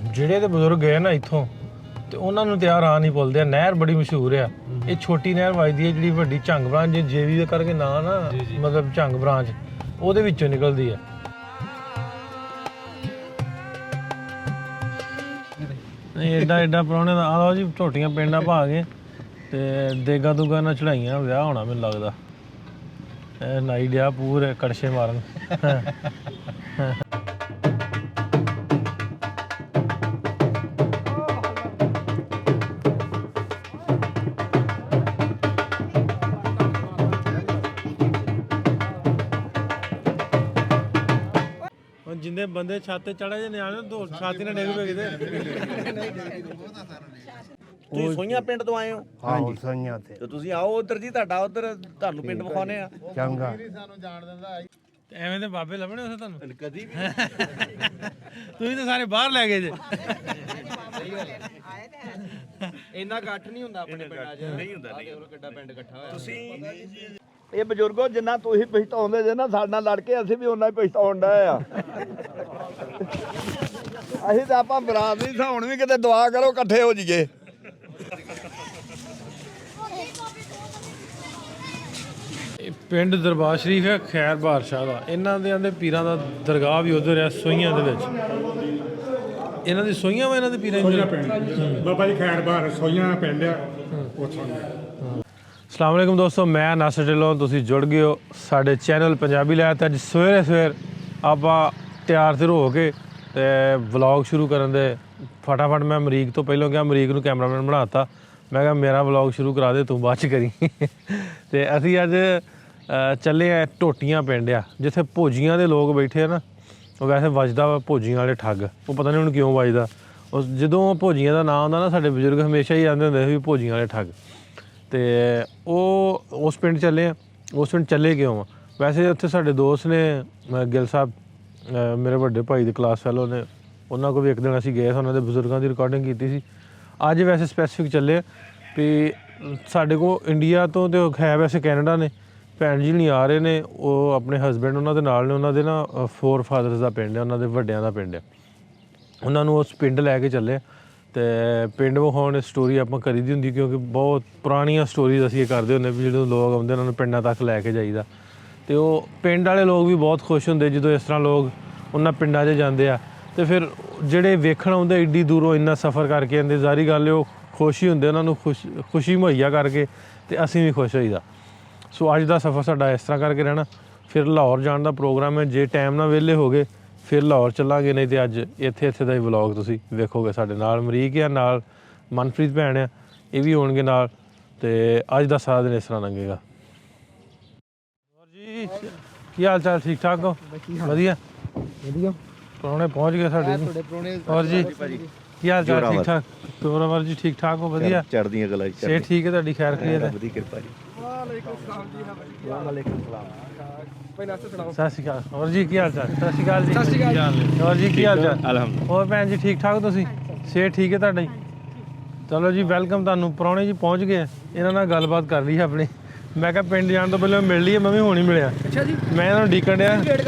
ਜਿਹੜੇ ਤੇ ਬਜ਼ੁਰਗ ਗਏ ਨਾ ਇੱਥੋਂ ਤੇ ਉਹਨਾਂ ਨੂੰ ਤੇ ਆ ਰਾਹ ਨਹੀਂ ਭੁੱਲਦੇ ਆ। ਨਹਿਰ ਬੜੀ ਮਸ਼ਹੂਰ ਆ। ਇਹ ਛੋਟੀ ਨਹਿਰ ਵੱਜਦੀ ਹੈ ਜਿਹੜੀ ਵੱਡੀ ਝੰਗ ਬ੍ਰਾਂਚ ਜੇਵੀ ਦੇ ਕਰਕੇ ਨਾਂ ਨਾ ਮਤਲਬ ਝੰਗ ਬ੍ਰਾਂਚ ਉਹਦੇ ਵਿੱਚੋਂ ਨਿਕਲਦੀ ਆ। ਨਹੀਂ ਐਡਾ ਪੁਰਾਣੇ ਦਾ ਆਲੋ ਜੀ ਝੋਟੀਆਂ ਪਿੰਡਾਂ ਪਾ ਕੇ ਤੇ ਦੇਗਾ ਦੁਗਾ ਨਾਲ ਚੜਾਈਆਂ ਵਿਆਹ ਹੋਣਾ ਮੈਨੂੰ ਲੱਗਦਾ। ਇਹ ਨਾਈ ਡਿਆ ਪੂਰੇ ਕੜਛੇ ਮਾਰਨ। ਜਿੰਨੇ ਬੰਦੇ ਛੱਤ ਤੇ ਚੜੇ ਜੇ ਨਿਆਣੇ ਦੋ ਛਾਤੀ ਨਾਲ ਡਿੱਗ ਪਏ ਕਿਤੇ। ਤੁਸੀਂ ਸੋਈਆਂ ਪਿੰਡ ਤੋਂ ਆਏ ਹੋ? ਹਾਂਜੀ ਸੋਈਆਂ ਤੇ ਤੁਸੀਂ ਆਓ ਉਧਰ ਜੀ, ਤੁਹਾਡਾ ਉਧਰ ਤੁਹਾਨੂੰ ਪਿੰਡ ਵਿਖਾਉਨੇ ਆ। ਚੰਗਾ ਤੇ ਐਵੇਂ ਦੇ ਬਾਬੇ ਲੱਭਣੇ ਉਸੇ ਤੁਹਾਨੂੰ ਕਦੀ ਵੀ ਤੁਸੀਂ ਤਾਂ ਸਾਰੇ ਬਾਹਰ ਲੈ ਗਏ ਜੇ। ਇੰਨਾ ਇਕੱਠ ਨਹੀਂ ਹੁੰਦਾ ਆਪਣੇ ਪਿੰਡਾਂ 'ਚ। ਨਹੀਂ ਹੁੰਦਾ, ਨਹੀਂ ਕਿੱਡਾ ਪਿੰਡ ਇਕੱਠਾ ਹੋਇਆ। ਤੁਸੀਂ ਇਹ ਬਜ਼ੁਰਗੋ ਜਿੰਨਾ ਤੁਸੀਂ ਪਛਤਾਉਂਦੇ ਜੇ ਨਾ ਸਾਡੇ ਨਾਲ ਲੜ ਕੇ ਅਸੀਂ ਵੀ ਓਨਾ ਹੀ ਪਛਤਾਉਣ ਡਏ ਆ। ਅਸੀਂ ਤਾਂ ਆਪਾਂ ਬਰਾਤ ਨਹੀਂ ਹੁਣ ਵੀ ਕਿਤੇ ਦੁਆ ਕਰੋ ਇਕੱਠੇ ਹੋ ਜਾਈਏ। ਇਹ ਪਿੰਡ ਦਰਬਾਰ ਸ਼ਰੀਫ ਹੈ ਖੈਰ ਬਾਦਸ਼ਾਹ ਦਾ। ਇਹਨਾਂ ਦੇ ਪੀਰਾਂ ਦਾ ਦਰਗਾਹ ਵੀ ਉਧਰ ਹੈ ਸੋਈਆਂ ਦੇ ਵਿੱਚ। ਇਹਨਾਂ ਦੀ ਸੋਈਆਂ ਵਾ ਇਹਨਾਂ ਦੇ ਪੀਰਾਂ ਦੀ ਪਿੰਡ ਬਾਬਾ ਜੀ ਖੈਰ ਬਾਹਰ ਸੋਈਆਂ ਪਿੰਡ ਆ ਉੱਥੋਂ। ਅਸਲਾਮ ਵਾਲੇਕੁਮ ਦੋਸਤੋ, ਮੈਂ ਨਾਸਰ ਢਿੱਲੋਂ। ਤੁਸੀਂ ਜੁੜ ਗਏ ਹੋ ਸਾਡੇ ਚੈਨਲ ਪੰਜਾਬੀ ਲਾਈਵ ਤੇ। ਅੱਜ ਸਵੇਰੇ ਆਪਾਂ ਤਿਆਰ ਤਿਰ ਹੋ ਕੇ ਤੇ ਵਲੌਗ ਸ਼ੁਰੂ ਕਰਨ ਦੇ ਫਟਾਫਟ ਮੈਂ ਅਮਰੀਕ ਤੋਂ ਪਹਿਲਾਂ ਗਿਆ, ਅਮਰੀਕ ਨੂੰ ਕੈਮਰਾਮੈਨ ਬਣਾਤਾ। ਮੈਂ ਕਿਹਾ ਮੇਰਾ ਵਲੌਗ ਸ਼ੁਰੂ ਕਰਾ ਦੇ, ਤੂੰ ਬਾਅਦ 'ਚ ਕਰੀ। ਤੇ ਅਸੀਂ ਅੱਜ ਚੱਲੇ ਆ ਟੋਟੀਆਂ ਪਿੰਡ ਆ, ਜਿੱਥੇ ਭੋਜੀਆਂ ਦੇ ਲੋਕ ਬੈਠੇ ਆ ਨਾ। ਉਹ ਵੈਸੇ ਵੱਜਦਾ ਵਾ ਭੋਜੀਆਂ ਵਾਲੇ ਠੱਗ, ਉਹ ਪਤਾ ਨਹੀਂ ਹੁਣ ਕਿਉਂ ਵੱਜਦਾ। ਉਸ ਜਦੋਂ ਭੋਜੀਆਂ ਦਾ ਨਾਂ ਆਉਂਦਾ ਨਾ ਸਾਡੇ ਬਜ਼ੁਰਗ ਹਮੇਸ਼ਾ ਹੀ ਆਉਂਦੇ ਹੁੰਦੇ ਸੀ ਵੀ ਭੋਜੀਆਂ ਵਾਲੇ ਠੱਗ। ਤੇ ਉਹ ਉਸ ਪਿੰਡ ਚੱਲੇ ਆ। ਉਸ ਪਿੰਡ ਚੱਲੇ ਕਿਉਂ ਆ? ਵੈਸੇ ਉੱਥੇ ਸਾਡੇ ਦੋਸਤ ਨੇ ਗਿੱਲ ਸਾਹਿਬ, ਮੇਰੇ ਵੱਡੇ ਭਾਈ ਦੇ ਕਲਾਸ ਫੈਲੋ ਨੇ, ਉਹਨਾਂ ਕੋਲ ਵੀ ਇੱਕ ਦਿਨ ਅਸੀਂ ਗਏ, ਉਹਨਾਂ ਦੇ ਬਜ਼ੁਰਗਾਂ ਦੀ ਰਿਕਾਰਡਿੰਗ ਕੀਤੀ ਸੀ। ਅੱਜ ਵੈਸੇ ਸਪੈਸੀਫਿਕ ਚੱਲੇ ਵੀ ਸਾਡੇ ਕੋਲ ਇੰਡੀਆ ਤੋਂ ਤੇ ਹੈ ਵੈਸੇ ਕੈਨੇਡਾ ਨੇ ਭੈਣ ਜੀ ਨਹੀਂ ਆ ਰਹੇ ਨੇ। ਉਹ ਆਪਣੇ ਹਸਬੈਂਡ ਉਹਨਾਂ ਦੇ ਨਾਲ ਨੇ। ਉਹਨਾਂ ਦੇ ਨਾ ਫੋਰ ਫਾਦਰਸ ਦਾ ਪਿੰਡ ਹੈ, ਉਹਨਾਂ ਦੇ ਵੱਡਿਆਂ ਦਾ ਪਿੰਡ ਹੈ। ਉਹਨਾਂ ਨੂੰ ਉਸ ਪਿੰਡ ਲੈ ਕੇ ਚੱਲੇ ਤੇ ਪਿੰਡ ਵਿਖਾਉਣ। ਸਟੋਰੀ ਆਪਾਂ ਕਰੀ ਦੀ ਹੁੰਦੀ ਕਿਉਂਕਿ ਬਹੁਤ ਪੁਰਾਣੀਆਂ ਸਟੋਰੀਜ਼ ਅਸੀਂ ਇਹ ਕਰਦੇ ਹੁੰਦੇ ਵੀ ਜਦੋਂ ਲੋਕ ਆਉਂਦੇ ਉਹਨਾਂ ਨੂੰ ਪਿੰਡਾਂ ਤੱਕ ਲੈ ਕੇ ਜਾਈਦਾ। ਤੇ ਉਹ ਪਿੰਡ ਵਾਲੇ ਲੋਕ ਵੀ ਬਹੁਤ ਖੁਸ਼ ਹੁੰਦੇ ਜਦੋਂ ਇਸ ਤਰ੍ਹਾਂ ਲੋਕ ਉਹਨਾਂ ਪਿੰਡਾਂ 'ਚ ਜਾਂਦੇ ਆ। ਤੇ ਫਿਰ ਜਿਹੜੇ ਵੇਖਣ ਆਉਂਦੇ ਏਡੀ ਦੂਰੋਂ ਇੰਨਾ ਸਫ਼ਰ ਕਰਕੇ ਆਉਂਦੇ, ਜ਼ਾਰੀ ਗੱਲ ਉਹ ਖੁਸ਼ ਹੀ ਹੁੰਦੇ, ਉਹਨਾਂ ਨੂੰ ਖੁਸ਼ੀ ਮੁਹੱਈਆ ਕਰਕੇ ਤੇ ਅਸੀਂ ਵੀ ਖੁਸ਼ ਹੋਈਦਾ। ਸੋ ਅੱਜ ਦਾ ਸਫ਼ਰ ਸਾਡਾ ਇਸ ਤਰ੍ਹਾਂ ਕਰਕੇ ਰਹਿਣਾ। ਫਿਰ ਲਾਹੌਰ ਜਾਣ ਦਾ ਪ੍ਰੋਗਰਾਮ ਹੈ। ਜੇ ਟਾਈਮ ਨਾਲ ਵਿਹਲੇ ਹੋ ਗਏ ਫਿਰ ਲਾਹੌਰ ਚੱਲਾਂਗੇ, ਨਹੀਂ ਤੇ ਅੱਜ ਇੱਥੇ ਦਾ ਹੀ ਵਲੌਗ ਤੁਸੀਂ ਵੇਖੋਗੇ। ਸਾਡੇ ਨਾਲ ਅਮਰੀਕ ਆ, ਨਾਲ ਮਨਪ੍ਰੀਤ ਭੈਣ ਆ, ਇਹ ਵੀ ਹੋਣਗੇ ਨਾਲ। ਤੇ ਅੱਜ ਦਾ ਸਾਰਾ ਦਿਨ ਇਸ ਤਰ੍ਹਾਂ ਲੰਘੇਗਾ। ਹੋਰ ਜੀ ਕੀ ਹਾਲ ਚਾਲ? ਠੀਕ ਠਾਕ ਹੋ? ਵਧੀਆ ਵਧੀਆ। ਪ੍ਰਾਹੁਣੇ ਪਹੁੰਚ ਗਏ ਸਾਡੇ ਜੀ। ਹੋਰ ਜੀ ਕੀ ਹਾਲ ਚਾਲ? ਠੀਕ ਠਾਕ। ਤੋਰਾਵਰ ਜੀ ਠੀਕ ਠਾਕ ਹੋ? ਵਧੀਆ ਚੜ੍ਹਦੀਆਂ ਗੱਲਾਂ ਜੀ। ਸੇ ਠੀਕ ਹੈ ਤੁਹਾਡੀ? ਖੈਰ ਖੈਰ ਵਧੀਆ ਕਿਰਪਾ ਜੀ। ਸਤਿ ਸ਼੍ਰੀ ਅਕਾਲ। ਹੋਰ ਜੀ ਕੀ ਹਾਲ ਚਾਲ? ਸਤਿ ਸ਼੍ਰੀ ਅਕਾਲ ਜੀ। ਸਤਿ ਸ਼੍ਰੀ ਅਕਾਲ। ਹੋਰ ਜੀ ਕੀ ਹਾਲ ਚਾਲ? ਅਲਹਮਦੁਲਿਲਾ। ਹੋਰ ਭੈਣ ਜੀ ਠੀਕ ਠਾਕ ਤੁਸੀਂ? ਸੇ ਠੀਕ ਹੈ ਤੁਹਾਡਾ ਜੀ? ਚਲੋ ਜੀ ਵੈਲਕਮ ਤੁਹਾਨੂੰ। ਪ੍ਰਾਹੁਣੇ ਜੀ ਪਹੁੰਚ ਗਏ, ਇਹਨਾਂ ਨਾਲ ਗੱਲਬਾਤ ਕਰ ਲਈ ਆਪਣੀ। ਮੈਂ ਕਿਹਾ ਪਿੰਡ ਜਾਣ ਤੋਂ ਪਹਿਲਾਂ ਮਿਲ ਲਈਏ, ਮੈਂ ਵੀ ਹੁਣ ਹੀ ਮਿਲਿਆ। ਅੱਛਾ ਜੀ। ਮੈਂ ਇਹਨਾਂ ਨੂੰ ਡੀਕਣ ਡਿਆ।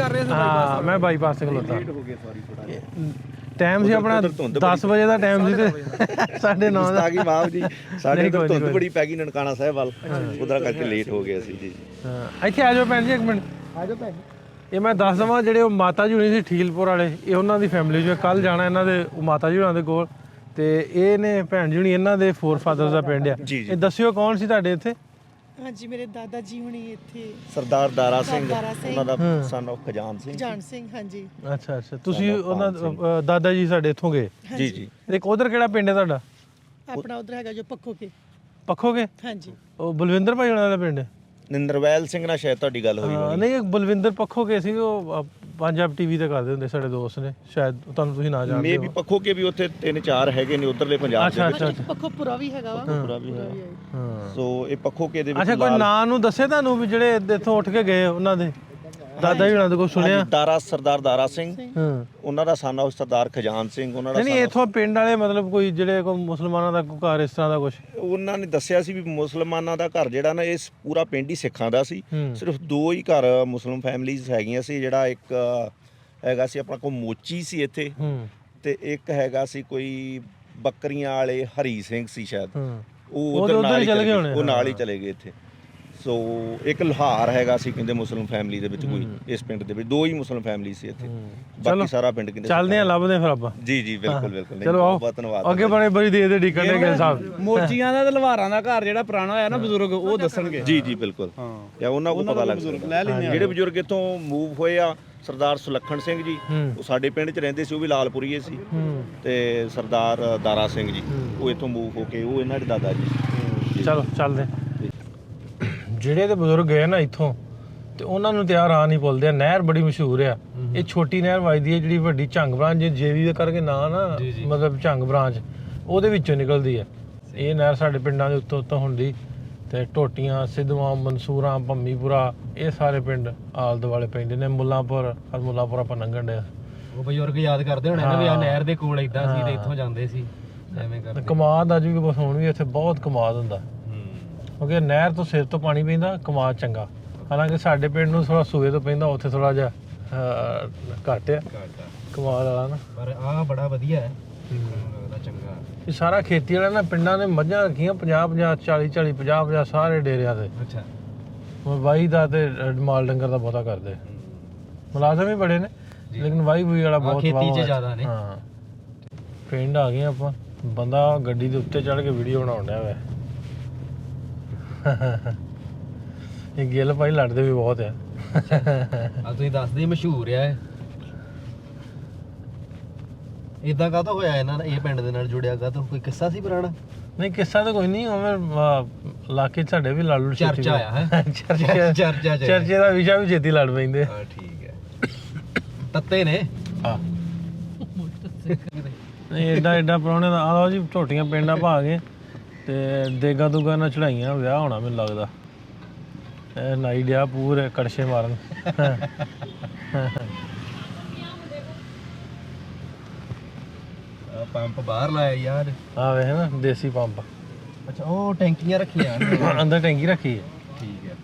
ਹਾਂ ਮੈਂ ਬਾਈਪਾਸ ਤੇ ਖਲੋਤਾ। ਟਾਈਮ ਸੀ ਆਪਣਾ 10 ਵਜੇ ਦਾ ਟਾਈਮ ਸੀ ਤੇ 9:30 ਦਾ। ਮਾਫ ਜੀ, ਸਾਡੇ ਤੋਂ ਧੁੰਦ ਬੜੀ ਪੈ ਗਈ ਨਨਕਾਣਾ ਸਾਹਿਬ ਵੱਲ, ਉਧਰ ਕਰਕੇ ਲੇਟ ਹੋ ਗਏ ਅਸੀਂ ਜੀ। ਹਾਂ ਇੱਥੇ ਆ ਜਾਓ ਭੈਣ ਜੀ, ਇੱਕ ਮਿੰਟ ਆ ਜਾਓ ਭੈਣ। ਇਹ ਮੈਂ ਦੱਸ ਦੇਵਾਂ, ਜਿਹੜੇ ਉਹ ਮਾਤਾ ਜੀ ਹੋਣੀ ਸੀ ਠੀਲਪੁਰ ਵਾਲੇ, ਇਹ ਉਹਨਾਂ ਦੀ ਫੈਮਿਲੀ 'ਚ ਕੱਲ੍ਹ ਜਾਣਾ ਇਹਨਾਂ ਦੇ ਮਾਤਾ ਜੀ ਹੋਣਾ ਦੇ ਕੋਲ। ਤੇ ਇਹ ਨੇ ਭੈਣ ਜੀ ਹੋਣੀ, ਇਹਨਾਂ ਦੇ ਫੋਰ ਫਾਦਰਸ ਦਾ ਪਿੰਡ ਆ। ਇਹ ਦੱਸਿਓ ਕੌਣ ਸੀ ਤੁਹਾਡੇ ਇੱਥੇ? ਹਾਂਜੀ ਮੇਰੇ ਦਾਦਾ ਜੀ ਹੁਣੀ ਇੱਥੇ ਸਰਦਾਰ ਦਾਰਾ ਸਿੰਘ, ਉਹਨਾਂ ਦਾ ਸਨ ਆਫ ਖਜਾਨ ਸਿੰਘ। ਜਾਨ ਸਿੰਘ। ਹਾਂਜੀ। ਅੱਛਾ ਅੱਛਾ। ਤੁਸੀਂ ਉਹਨਾਂ ਦਾਦਾ ਜੀ ਸਾਡੇ ਇੱਥੋਂ ਗਏ? ਜੀ ਜੀ। ਇੱਕ ਉਧਰ ਕਿਹੜਾ ਪਿੰਡ ਹੈ ਤੁਹਾਡਾ? ਆਪਣਾ ਉਧਰ ਹੈਗਾ ਜੋ ਪੱਖੋਕੇ। ਪੱਖੋਕੇ? ਹਾਂਜੀ। ਉਹ ਬਲਵਿੰਦਰ ਭਾਈ ਉਹਨਾਂ ਦਾ ਪਿੰਡ ਹੈ? ਨਿੰਦਰਵੈਲ ਸਿੰਘ ਨਾਲ ਸ਼ਾਇਦ ਤੁਹਾਡੀ ਗੱਲ ਹੋਈ ਹੋਣੀ। ਨਹੀਂ ਬਲਵਿੰਦਰ ਪੱਖੋਕੇ ਸੀ, ਉਹ ਪੰਜਾਬ ਟੀਵੀ ਤੇ ਕਰਦੇ ਹੁੰਦੇ ਸਾਡੇ ਦੋਸਤ ਨੇ, ਸ਼ਾਇਦ ਤੁਹਾਨੂੰ ਤੁਸੀਂ ਨਾ ਜਾਣਦੇ ਹੋ। ਮੇ ਵੀ ਪੱਖੋਕੇ ਵੀ ਉੱਥੇ 3-4 ਹੈਗੇ ਨੇ ਉਧਰਲੇ ਪੰਜਾਬ ਦੇ ਵਿੱਚ। ਅੱਛਾ। ਪੱਖੋਪੁਰਾ ਵੀ ਹੈਗਾ ਵਾ। ਪੱਖੋਪੁਰਾ ਵੀ ਹੈ। ਸੋ ਇਹ ਪੱਖੋਕੇ ਦੇ ਵਿੱਚ। ਅੱਛਾ ਕੋਈ ਨਾਂ ਨੂੰ ਦੱਸੇ ਤੁਹਾਨੂੰ ਵੀ ਜਿਹੜੇ ਇੱਥੋਂ ਉੱਠ ਕੇ ਗਏ ਉਹਨਾਂ ਦੇ ਦਾਦਾ ਜੀ ਉਹਨਾਂ ਦੇ ਕੋਲ ਸੁਣਿਆ? ਦਾਰਾ ਸਰਦਾਰ ਦਾਰਾ ਸਿੰਘ, ਹਾਂ। ਉਹਨਾਂ ਦਾ ਸਨ ਆਫ ਸਰਦਾਰ ਖਜਾਨ ਸਿੰਘ, ਉਹਨਾਂ ਦਾ ਨਹੀਂ ਇੱਥੋਂ ਪਿੰਡ ਵਾਲੇ ਮਤਲਬ ਕੋਈ ਜਿਹੜੇ ਕੋਈ ਮੁਸਲਮਾਨਾਂ ਦਾ ਕੋਈ ਘਰ ਇਸ ਤਰ੍ਹਾਂ ਦਾ ਕੁਝ? ਉਹਨਾਂ ਨੇ ਦੱਸਿਆ ਸੀ ਵੀ ਮੁਸਲਮਾਨਾਂ ਦਾ ਘਰ ਜਿਹੜਾ ਨਾ ਇਸ ਪੂਰਾ ਪਿੰਡ ਹੀ ਸਿੱਖਾਂ ਦਾ ਸੀ। ਸਿਰਫ 2 ਹੀ ਘਰ ਮੁਸਲਿਮ ਫੈਮਿਲੀਜ਼ ਹੈਗੀਆਂ ਸੀ। ਜਿਹੜਾ ਇੱਕ ਹੈਗਾ ਸੀ ਆਪਣਾ ਕੋਲ ਮੋਚੀ ਸੀ ਇੱਥੇ, ਤੇ ਇੱਕ ਹੈਗਾ ਸੀ ਕੋਈ ਬੱਕਰੀਆਂ ਵਾਲੇ ਹਰੀ ਸਿੰਘ ਸੀ ਸ਼ਾਇਦ, ਹੂੰ ਉਹ ਉਹ ਉਧਰ ਤਾਂ ਨਾਲ ਹੀ ਚਲੇ ਚਲੇ ਗਏ ਗਏ, ਹੋਣੇ, ਉਹ ਨਾਲ ਹੀ ਹਾਂ। ਚਲੇ ਗਏ ਇੱਥੇ। ਸੋ ਇੱਕ ਲੋਹਾਰ ਹੈਗਾ ਸੀ ਕਹਿੰਦੇ ਮੁਸਲਿਮ ਫੈਮਿਲੀ ਦੇ ਵਿੱਚ ਕੋਈ, ਇਸ ਪਿੰਡ ਦੇ ਵਿੱਚ 2 ਹੀ ਮੁਸਲਿਮ ਫੈਮਿਲੀ ਸੀ ਇੱਥੇ, ਚਲੋ, ਬਾਕੀ ਸਾਰਾ ਪਿੰਡ ਕਹਿੰਦੇ ਚੱਲਦੇ ਆ, ਲੱਭਦੇ ਫਿਰ ਆਪਾਂ। ਜੀ ਜੀ ਬਿਲਕੁਲ ਬਿਲਕੁਲ। ਨਹੀਂ, ਚਲੋ ਆਓ, ਬਹੁਤ ਧੰਨਵਾਦ ਅੱਗੇ ਬੜੇ ਬੜੀ ਦੇ ਡੀਕਣ ਦੇ ਗਿੱਲ ਸਾਹਿਬ। ਮੋਚੀਆਂ ਦਾ ਤੇ ਲਵਾਰਾਂ ਦਾ ਘਰ ਜਿਹੜਾ ਪੁਰਾਣਾ ਹੋਇਆ ਨਾ ਬਜ਼ੁਰਗ, ਉਹ ਦੱਸਣਗੇ। ਜੀ ਜੀ ਬਿਲਕੁਲ, ਜਾਂ ਉਹਨਾਂ ਕੋਲ ਪਤਾ ਲੱਗ ਸਕਦਾ। ਜਿਹੜੇ ਬਜ਼ੁਰਗ ਇੱਥੋਂ ਮੂਵ ਹੋਏ ਆ, ਸਰਦਾਰ ਸੁਲੱਖਣ ਸਿੰਘ ਜੀ, ਉਹ ਸਾਡੇ ਪਿੰਡ 'ਚ ਰਹਿੰਦੇ ਸੀ, ਉਹ ਵੀ ਲਾਲਪੁਰੀਏ ਸੀ। ਤੇ ਸਰਦਾਰ ਦਾਰਾ ਸਿੰਘ ਜੀ, ਉਹ ਇੱਥੋਂ ਮੂਵ ਹੋ ਕੇ, ਉਹ ਇਹਨਾਂ ਦੇ ਦਾਦਾ ਜੀ। ਚਲੋ ਚੱਲਦੇ। ਜਿਹੜੇ ਤੇ ਬਜ਼ੁਰਗ ਗਏ ਨਾ ਇੱਥੋਂ, ਤੇ ਉਹਨਾਂ ਨੂੰ ਤਿਆਰ ਆ ਨਹੀਂ ਭੁੱਲਦੇ। ਨਹਿਰ ਬੜੀ ਮਸ਼ਹੂਰ ਆ, ਇਹ ਛੋਟੀ ਨਹਿਰ ਵੱਜਦੀ ਹੈ ਜਿਹੜੀ ਵੱਡੀ ਝੰਗ ਬ੍ਰਾਂਚ ਜੇਵੀ ਦੇ ਕਰਕੇ ਨਾਂ ਨਾ, ਮਤਲਬ ਝੰਗ ਬ੍ਰਾਂਚ ਉਹਦੇ ਵਿੱਚੋਂ ਨਿਕਲਦੀ ਹੈ। ਇਹ ਨਹਿਰ ਸਾਡੇ ਪਿੰਡਾਂ ਦੇ ਉੱਤੋਂ ਹੁੰਦੀ, ਤੇ ਟੋਟੀਆਂ, ਸਿੱਧਵਾਂ, ਮਨਸੂਰਾਂ, ਭੰਮੀਪੁਰਾ, ਇਹ ਸਾਰੇ ਪਿੰਡ ਆਲ ਦੁਆਲੇ ਪੈਂਦੇ ਨੇ। ਮੁੱਲਾਂਪੁਰ ਆਪਾਂ ਲੰਘਣ ਡਿਆ। ਉਹ ਬਜ਼ੁਰਗ ਯਾਦ ਕਰਦੇ ਹੋਣੇ ਨਾ ਵੀ ਆ ਨਹਿਰ ਦੇ ਕੋਲ ਇਦਾਂ ਸੀ ਤੇ ਇੱਥੋਂ ਜਾਂਦੇ ਸੀ, ਐਵੇਂ ਕਰਦੇ। ਕਮਾਦ ਅੱਜ ਵੀ ਬਸ ਹੁਣ ਵੀ ਇੱਥੇ ਬਹੁਤ ਕਮਾਦ ਹੁੰਦਾ, ਕਿਉਂਕਿ ਨਹਿਰ ਤੋਂ ਸਿਰ ਤੋਂ ਪਾਣੀ ਪੈਂਦਾ, ਕਮਾਦ ਚੰਗਾ। ਹਾਲਾਂਕਿ ਸਾਡੇ ਪਿੰਡ ਨੂੰ ਥੋੜਾ ਸੂਏ ਤੋਂ ਪੈਂਦਾ, ਉੱਥੇ ਥੋੜਾ ਜਿਹਾ ਘੱਟ ਆ ਕਮਾਦ ਵਾਲਾ ਨਾ। ਪਰ ਆ ਬੜਾ ਵਧੀਆ ਹੈ, ਲੱਗਦਾ ਚੰਗਾ। ਇਹ ਸਾਰਾ ਖੇਤੀ ਵਾਲਾ ਨਾ, ਪਿੰਡਾਂ ਨੇ ਮੱਝਾਂ ਰੱਖੀਆਂ 50-50, 40-40, 50-50 ਸਾਰੇ ਡੇਰਿਆਂ ਤੇ। ਅੱਛਾ, ਵਾਹੀ ਦਾ ਤੇ ਮਾਲ ਡੰਗਰ ਦਾ ਬਹੁਤਾ ਕਰਦੇ। ਮੁਲਾਜ਼ਮ ਵੀ ਬੜੇ ਨੇ, ਲੇਕਿਨ ਵਾਹੀ ਬੂਈ ਵਾਲਾ ਬਹੁਤ ਖੇਤੀ 'ਚ ਜ਼ਿਆਦਾ ਨੇ। ਹਾਂ, ਪਿੰਡ ਆ ਗਏ ਆਪਾਂ। ਬੰਦਾ ਗੱਡੀ ਦੇ ਉੱਤੇ ਚੜ੍ਹ ਕੇ ਵੀਡੀਓ ਬਣਾਉਣ ਡਿਆ ਵਾ। ਇਹ ਗਿੱਲ ਭਾਈ ਲੜਦੇ ਵੀ ਬਹੁਤ ਆ। ਆ ਤੁਸੀਂ ਦੱਸਦੇ ਮਸ਼ਹੂਰ ਆ ਇਦਾਂ ਕਾਹਤੋਂ ਹੋਇਆ ਇਹਨਾਂ ਨਾਲ, ਇਹ ਪਿੰਡ ਦੇ ਨਾਲ ਜੁੜਿਆ ਕਾਹਤੋਂ, ਕੋਈ ਕਿੱਸਾ ਸੀ ਪੁਰਾਣਾ? ਨਹੀਂ ਕਿੱਸਾ ਤਾਂ ਕੋਈ ਨਹੀਂ, ਉਵੇਂ ਇਲਾਕੇ 'ਚ ਸਾਡੇ ਵੀ ਲਾਲੂ ਚਰਚਾ ਆ ਹੈ, ਚਰਚੇ ਦਾ ਵਿਸ਼ਾ ਵੀ ਛੇਤੀ ਲੜ ਪੈਂਦੇ। ਹਾਂ ਠੀਕ ਹੈ, ਤੱਤੇ ਨੇ। ਹਾਂ ਨਹੀਂ ਐਡਾ ਪ੍ਰਾਹੁਣੇ ਦਾ। ਆਹ ਜੀ ਝੋਟੀਆਂ ਪਿੰਡਾਂ ਭਾ ਗਏ ਤੇ ਦੇਗਾ ਦੁਗਾ ਨਾਲ ਚੜਾਈਆਂ, ਵਿਆਹ ਹੋਣਾ ਮੈਨੂੰ ਲੱਗਦਾ। ਇਹ ਨਾਈ ਡਿਆ ਪੂਰੇ ਕੜਛੇ ਮਾਰਨ। ਪੰਪ ਬਾਹਰ ਲਾਇਆ ਯਾਰ, ਆ ਵੇਖ ਨਾ ਦੇਸੀ ਪੰਪ। ਅੱਛਾ ਉਹ ਟੈਂਕੀਆਂ ਰੱਖੀਆਂ ਅੰਦਰ ਟੈਂਕੀ ਰੱਖੀ ਹੈ। ਠੀਕ ਹੈ,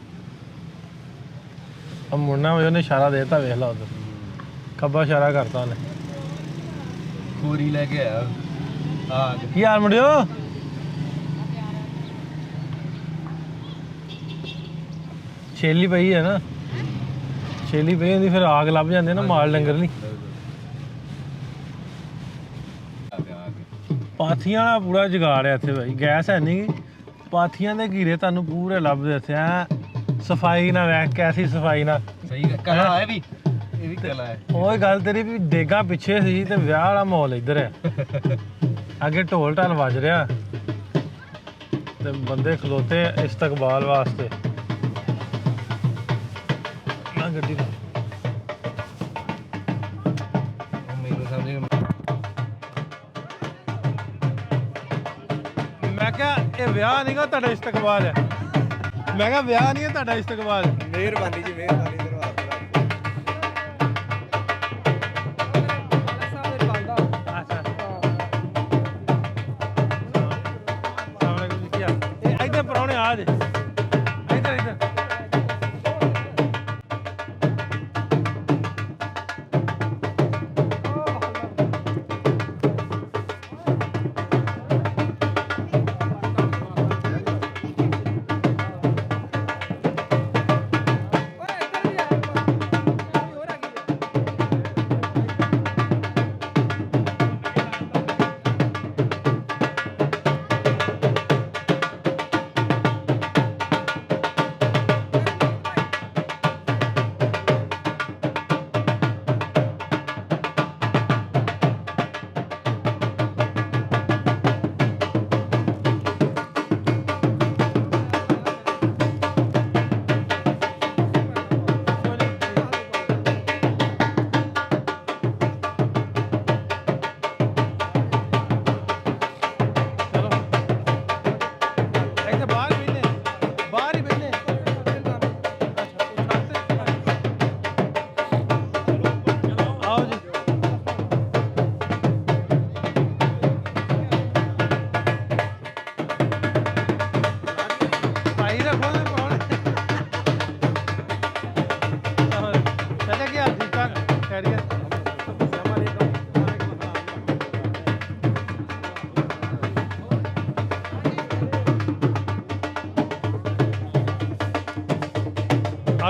ਆ ਮੁੰਨਾ ਉਹਨੇ ਇਸ਼ਾਰਾ ਦੇਤਾ, ਵੇਖ ਲਾ ਉਧਰ ਖੱਬਾ ਇਸ਼ਾਰਾ ਕਰਤਾ ਉਹਨੇ। ਖੋਰੀ ਲੈ ਕੇ ਆਇਆ ਆ ਕੀ ਹਾਲ ਮੁੰਡਿਓ? ਛੇਲੀ ਪਈ ਹੈ ਨਾ, ਛੇਲੀ ਪਈ ਹੁੰਦੀ ਫਿਰ ਆਗ ਲੱਭ ਜਾਂਦੇ ਨਾ ਮਾਲ ਡੰਗਰ ਨਹੀਂ। ਪਾਥੀਆਂ ਵਾਲਾ ਪੂਰਾ ਜੁਗਾੜ ਹੈ ਇੱਥੇ ਭਾਈ, ਗੈਸ ਹੈ ਨਹੀਂ, ਪਾਥੀਆਂ ਦੇ ਘੀਰੇ ਤੁਹਾਨੂੰ ਪੂਰੇ ਲੱਭਦੇ ਇੱਥੇ। ਐ ਸਫਾਈ ਨਾਲ, ਵੇਖ ਕੈਸੀ ਸਫਾਈ ਨਾਲ। ਸਹੀ ਕਲਾ ਹੈ ਵੀ, ਇਹ ਵੀ ਕਲਾ ਹੈ। ਉਹ ਗੱਲ ਤੇਰੀ ਵੀ ਦੇਗਾ ਪਿੱਛੇ ਸੀ ਤੇ ਵਿਆਹ ਵਾਲਾ ਮਾਹੌਲ ਇੱਧਰ ਹੈ। ਅੱਗੇ ਢੋਲ ਢਾਲ ਵੱਜ ਰਿਹਾ ਤੇ ਬੰਦੇ ਖਲੋਤੇ ਇਸਤਕਬਾਲ ਵਾਸਤੇ। ਨਾ ਗੱਡੀ ਦਾ ਮੈਨੂੰ ਸਮਝ ਮੈਂ ਕਿਹਾ ਇਹ ਵਿਆਹ ਨਹੀਂਗਾ, ਤੁਹਾਡਾ ਇਸਤਕਬਾਲ ਹੈ। ਮੈਂ ਕਿਹਾ ਵਿਆਹ ਨਹੀਂ ਹੈ, ਤੁਹਾਡਾ ਇਸਤਕਬਾਲ। ਮਿਹਰਬਾਨੀ ਜੀ, ਮਿਹਰਬਾਨੀ। ਇੱਧਰ ਪਰਾਉਣੇ ਆ ਜੇ, ਇੱਧਰ ਇੱਧਰ।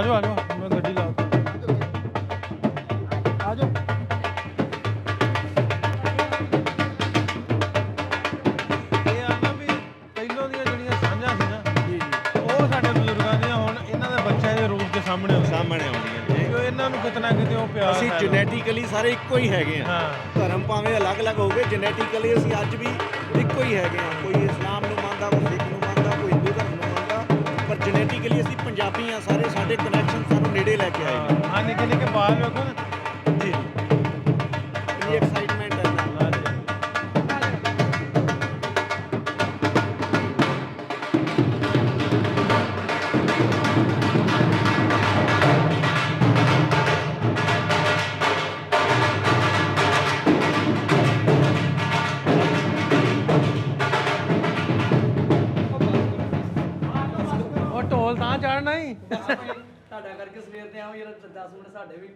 ਆ ਜਾਓ ਮੈਂ ਗੱਡੀ ਲਾ ਆ ਜਾਓ ਇਹ ਆ ਨਾ ਵੀ ਪਹਿਲੋਂ ਦੀਆਂ ਜਿਹੜੀਆਂ ਸਾਂਝਾਂ ਸੀ ਨਾ ਉਹ ਸਾਡੇ ਬਜ਼ੁਰਗਾਂ ਦੀਆਂ ਹੁਣ ਇਹਨਾਂ ਦੇ ਬੱਚਿਆਂ ਦੇ ਰੂਪ ਦੇ ਸਾਹਮਣੇ ਆਉਂਦੀਆਂ ਆਉਂਦੀਆਂ ਨੇ ਕਿਉਂਕਿ ਇਹਨਾਂ ਨੂੰ ਕਿਤਨਾ ਕਿਤੇ ਉਹ ਪਿਆਰ ਅਸੀਂ ਹੈ। ਜੈਨੇਟਿਕਲੀ ਸਾਰੇ ਇੱਕੋ ਹੀ ਹੈਗੇ ਆ ਹਾਂ ਧਰਮ ਭਾਵੇਂ ਅਲੱਗ-ਅਲੱਗ ਹੋਵੇ ਜੈਨੇਟਿਕਲੀ ਅਸੀਂ ਅੱਜ ਵੀ ਇੱਕੋ ਹੀ ਹੈਗੇ ਆ ਕੋਈ ਇਸਲਾਮ ਨੂੰ ਮੰਨਦਾ ਕੋਈ ਸਿੱਖ ਨੂੰ ਮੰਨਦਾ ਕੋਈ ਹਿੰਦੂ ਧਰਮ ਨੂੰ ਮੰਨਦਾ ਪਰ ਜੈਨੇਟਿਕਲੀ ਅਸੀਂ ਪੰਜਾਬੀ ਆ ਸਾਰੇ ਸਾਡੇ ਕਨੈਕਸ਼ਨ ਸਾਨੂੰ ਨੇੜੇ ਲੈ ਕੇ ਆਏ ਨੇ ਹਾਂ ਨਿੱਕੇ ਨਿੱਕੇ ਬਾਹਰ ਵੇਖੋ ਨਾ ਜੀ ਇਹ ਐਕਸਾਈਟਮੈਂਟ ਹੈ ਨਾ ਉਹ ਢੋਲ ਤਾਂ ਚੜਨਾ ਹੀ ਤੁਹਾਡਾ ਕਰਕੇ ਸਵੇਰ ਤੇ ਆਉਂ ਯਾਰ 10 ਮਿੰਟ ਸਾਡੇ ਵੀ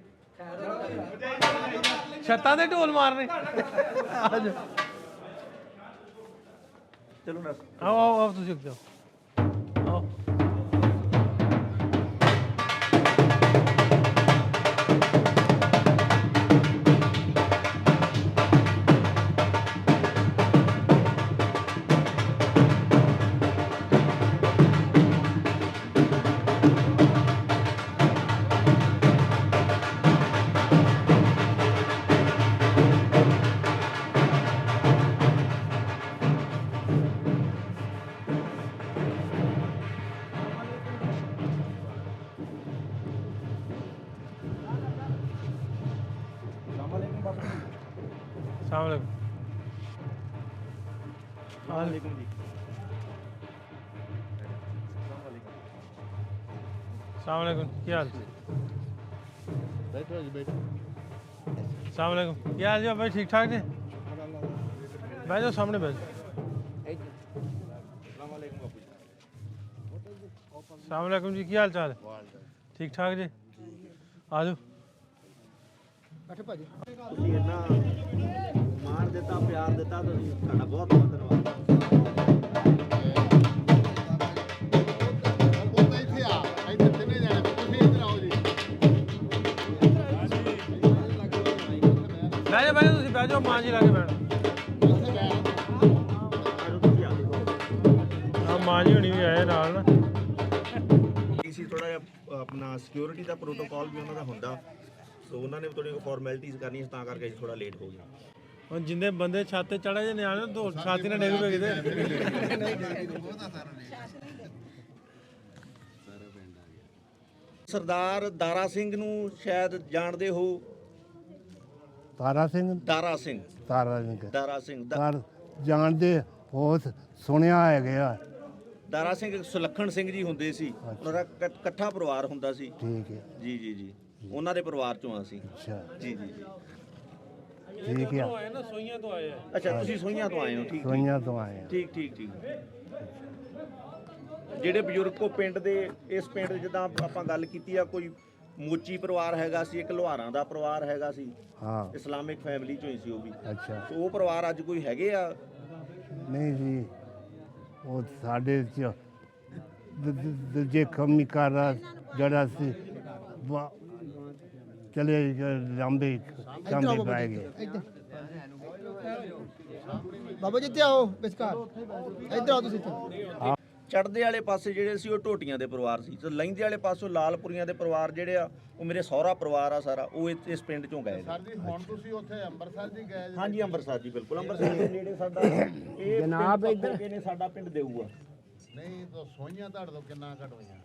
ਛੱਤਾਂ ਤੇ ਢੋਲ ਮਾਰਨੇ ਚਲੋ ਨਾ ਆਓ ਤੁਸੀਂ ਉੱਤੇ ਆਓ ਵਾਲੇकुम जी सलामुअलैकुम क्या हाल ਬੈਠੋ ਜੀ ਬੈਠੋ सलामुअलैकुम क्या हाल जी भाई ठीक ठाक जी बैठ जाओ सामने बैठ जाओ सलामुअलैकुम जी क्या हाल चाल है ठीक ठाक जी आ जाओ ਬੈਠੋ ਭਾਜੀ ਤੁਸੀਂ ਇੰਨਾ ਮਾਣ ਦਿੱਤਾ ਪਿਆਰ ਦਿੱਤਾ ਤੁਸੀਂ ਤੁਹਾਡਾ ਬਹੁਤ ਬਹੁਤ ਧੰਨਵਾਦ ਇੱਥੇ ਆ ਇੱਥੇ ਤਿੰਨੇ ਜਾਣੇ ਤੁਸੀਂ ਇੱਧਰ ਆਓ ਜੀ बैठ जाओ बैठ जाओ मां जी लाके बैठ हाँ मां जी हुणी भी आए नाल ना ਸੀ ਥੋੜਾ ਜਿਹਾ ਆਪਣਾ ਸਿਕਿਉਰਿਟੀ ਦਾ ਪ੍ਰੋਟੋਕਾਲ ਵੀ ਉਹਨਾਂ ਦਾ ਹੁੰਦਾ ਸੋ ਉਹਨਾਂ ਨੇ ਥੋੜੀ ਫਾਰਮੈਲਿਟੀਜ਼ ਕਰਨੀਆਂ ਸੀ ਤਾਂ ਕਰਕੇ ਅਸੀਂ ਥੋੜਾ ਲੇਟ ਹੋ ਗਏ ਹੁਣ ਜਿੰਦੇ ਬੰਦੇ ਛੱਤ ਤੇ ਚੜੇ ਜੇ ਨਿਆਣੇ ਦੋ ਛਾਤੀ ਨਾਲ ਡੇਗ ਪਏ ਕਿਤੇ ਸਰਦਾਰ ਦਾਰਾ ਸਿੰਘ ਨੂੰ ਸ਼ਾਇਦ ਜਾਣਦੇ ਹੋ ਤਾਰਾ ਸਿੰਘ ਦਾਰਾ ਸਿੰਘ ਤਾਰਾ ਸਿੰਘ ਦਾਰਾ ਸਿੰਘ ਤਾਰ ਜਾਣਦੇ ਬਹੁਤ ਸੁਣਿਆ ਹੈਗਾ ਦਾਰਾ ਸਿੰਘ ਸੁਲੱਖਣ ਸਿੰਘ ਜੀ ਹੁੰਦੇ ਸੀ ਉਹਨਾਂ ਦਾ ਇਕੱਠਾ ਪਰਿਵਾਰ ਹੁੰਦਾ ਸੀ ਠੀਕ ਹੈ ਜੀ ਜੀ ਜੀ ਉਹਨਾਂ ਦੇ ਪਰਿਵਾਰ ਚੋਂ ਆ ਅਸੀਂ ਅੱਛਾ ਜੀ ਜੀ ਜੀ ਠੀਕ ਹੈ ਆਏ ਨਾ ਸੋਈਆਂ ਤੋਂ ਆਏ ਆ ਅੱਛਾ ਤੁਸੀਂ ਸੋਈਆਂ ਤੋਂ ਆਏ ਹੋ ਠੀਕ ਸੋਈਆਂ ਤੋਂ ਆਏ ਆ ਠੀਕ ਠੀਕ ਠੀਕ ਜਿਹੜੇ ਬਜ਼ੁਰਗ ਕੋ ਪਿੰਡ ਦੇ ਇਸ ਪਿੰਡ ਦੇ ਜਿੱਦਾਂ ਆਪਾਂ ਗੱਲ ਕੀਤੀ ਆ ਕੋਈ ਮੋਚੀ ਪਰਿਵਾਰ ਹੈਗਾ ਸੀ ਇੱਕ ਲੋਹਾਰਾਂ ਦਾ ਪਰਿਵਾਰ ਹੈਗਾ ਸੀ ਹਾਂ ਇਸਲਾਮਿਕ ਫੈਮਿਲੀ ਚੋਂ ਹੀ ਸੀ ਉਹ ਵੀ ਅੱਛਾ ਤੇ ਉਹ ਪਰਿਵਾਰ ਅੱਜ ਕੋਈ ਹੈਗੇ ਆ ਨਹੀਂ ਜੀ ਉਹ ਸਾਡੇ ਚ ਦੂਜੇ ਕੰਮ ਨਹੀਂ ਕਰ ਰਿਹਾ ਜਿਹੜਾ ਸੀ ਚਲੇ ਲੰਬੇ ਕੰਮ ਪੈ ਗਏ ਬਾਬਾ ਜੀ ਇੱਥੇ ਆਓ ਵਿਚਕਾਰ ਇੱਧਰ ਆਓ ਤੁਸੀਂ ਚੜ੍ਹਦੇ ਵਾਲੇ ਪਾਸੇ ਜਿਹੜੇ ਸੀ ਉਹ ਢੋਟੀਆਂ ਦੇ ਪਰਿਵਾਰ ਸੀ ਤੇ ਲਹਿੰਦੇ ਵਾਲੇ ਪਾਸੋਂ ਲਾਲਪੁਰੀਆਂ ਦੇ ਪਰਿਵਾਰ ਜਿਹੜੇ ਆ ਉਹ ਮੇਰੇ ਸਹੁਰਾ ਪਰਿਵਾਰ ਆ ਸਾਰਾ ਉਹ ਇਸ ਪਿੰਡ ਚੋਂ ਗਏ ਨੇ ਸਰ ਜੀ ਹੁਣ ਤੁਸੀਂ ਉੱਥੇ ਅੰਮ੍ਰਿਤਸਰ ਜੀ ਗਏ ਜੀ ਹਾਂਜੀ ਅੰਮ੍ਰਿਤਸਰ ਜੀ ਬਿਲਕੁਲ ਅੰਮ੍ਰਿਤਸਰ ਦੇ ਨੇੜੇ ਸਾਡਾ ਇਹ ਜਨਾਬ ਇੱਧਰ ਨੇ ਸਾਡਾ ਪਿੰਡ ਦੇਊਗਾ ਨਹੀਂ ਤਾਂ ਸੋਈਆਂ ਤੁਹਾਡੇ ਤੋਂ ਕਿੰਨਾ ਘਟੋਈਆਂ